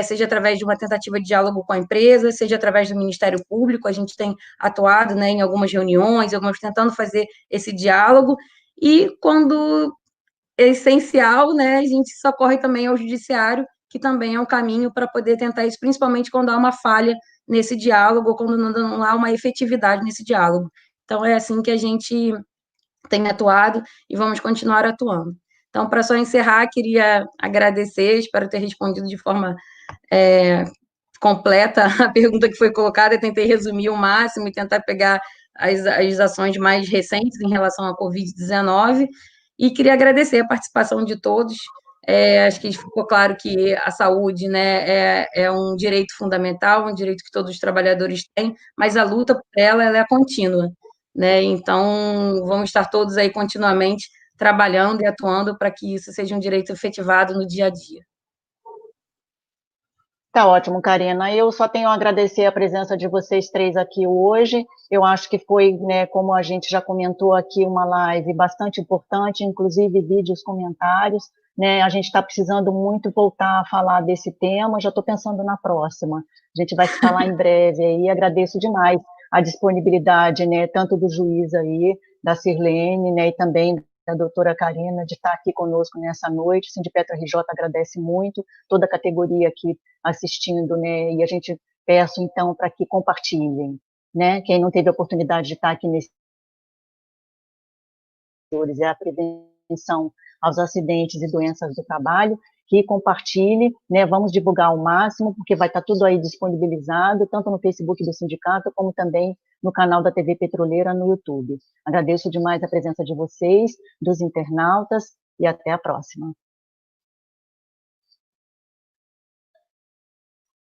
S4: seja através de uma tentativa de diálogo com a empresa, seja através do Ministério Público, a gente tem atuado, né, em algumas reuniões, tentando fazer esse diálogo, e quando é essencial, né, a gente socorre também ao judiciário, que também é um caminho para poder tentar isso, principalmente quando há uma falha nesse diálogo, ou quando não há uma efetividade nesse diálogo. Então, é assim que a gente tem atuado e vamos continuar atuando. Então, para só encerrar, queria agradecer, espero ter respondido de forma completa a pergunta que foi colocada, eu tentei resumir o máximo e tentar pegar as ações mais recentes em relação à Covid-19, e queria agradecer a participação de todos. Acho que ficou claro que a saúde, né, é um direito fundamental, um direito que todos os trabalhadores têm, mas a luta por ela é contínua, né? Então, vamos estar todos aí continuamente trabalhando e atuando para que isso seja um direito efetivado no dia a dia.
S1: Tá ótimo, Karina. Eu só tenho a agradecer a presença de vocês três aqui hoje. Eu acho que foi, né, como a gente já comentou aqui, uma live bastante importante, inclusive vídeos, comentários, né? A gente está precisando muito voltar a falar desse tema. Já estou pensando na próxima. A gente vai se falar em breve aí. Agradeço demais a disponibilidade, né, tanto do juiz aí, da Sirlene, né, e também da doutora Karina, de estar aqui conosco nessa noite. O Sindipetra RJ agradece muito, toda a categoria aqui assistindo, né, e a gente peço, então, para que compartilhem, né, quem não teve a oportunidade de estar aqui nesse é a prevenção aos acidentes e doenças do trabalho, que compartilhe, né, vamos divulgar ao máximo, porque vai estar tudo aí disponibilizado, tanto no Facebook do sindicato, como também no canal da TV Petroleira no YouTube. Agradeço demais a presença de vocês, dos internautas, e até a próxima.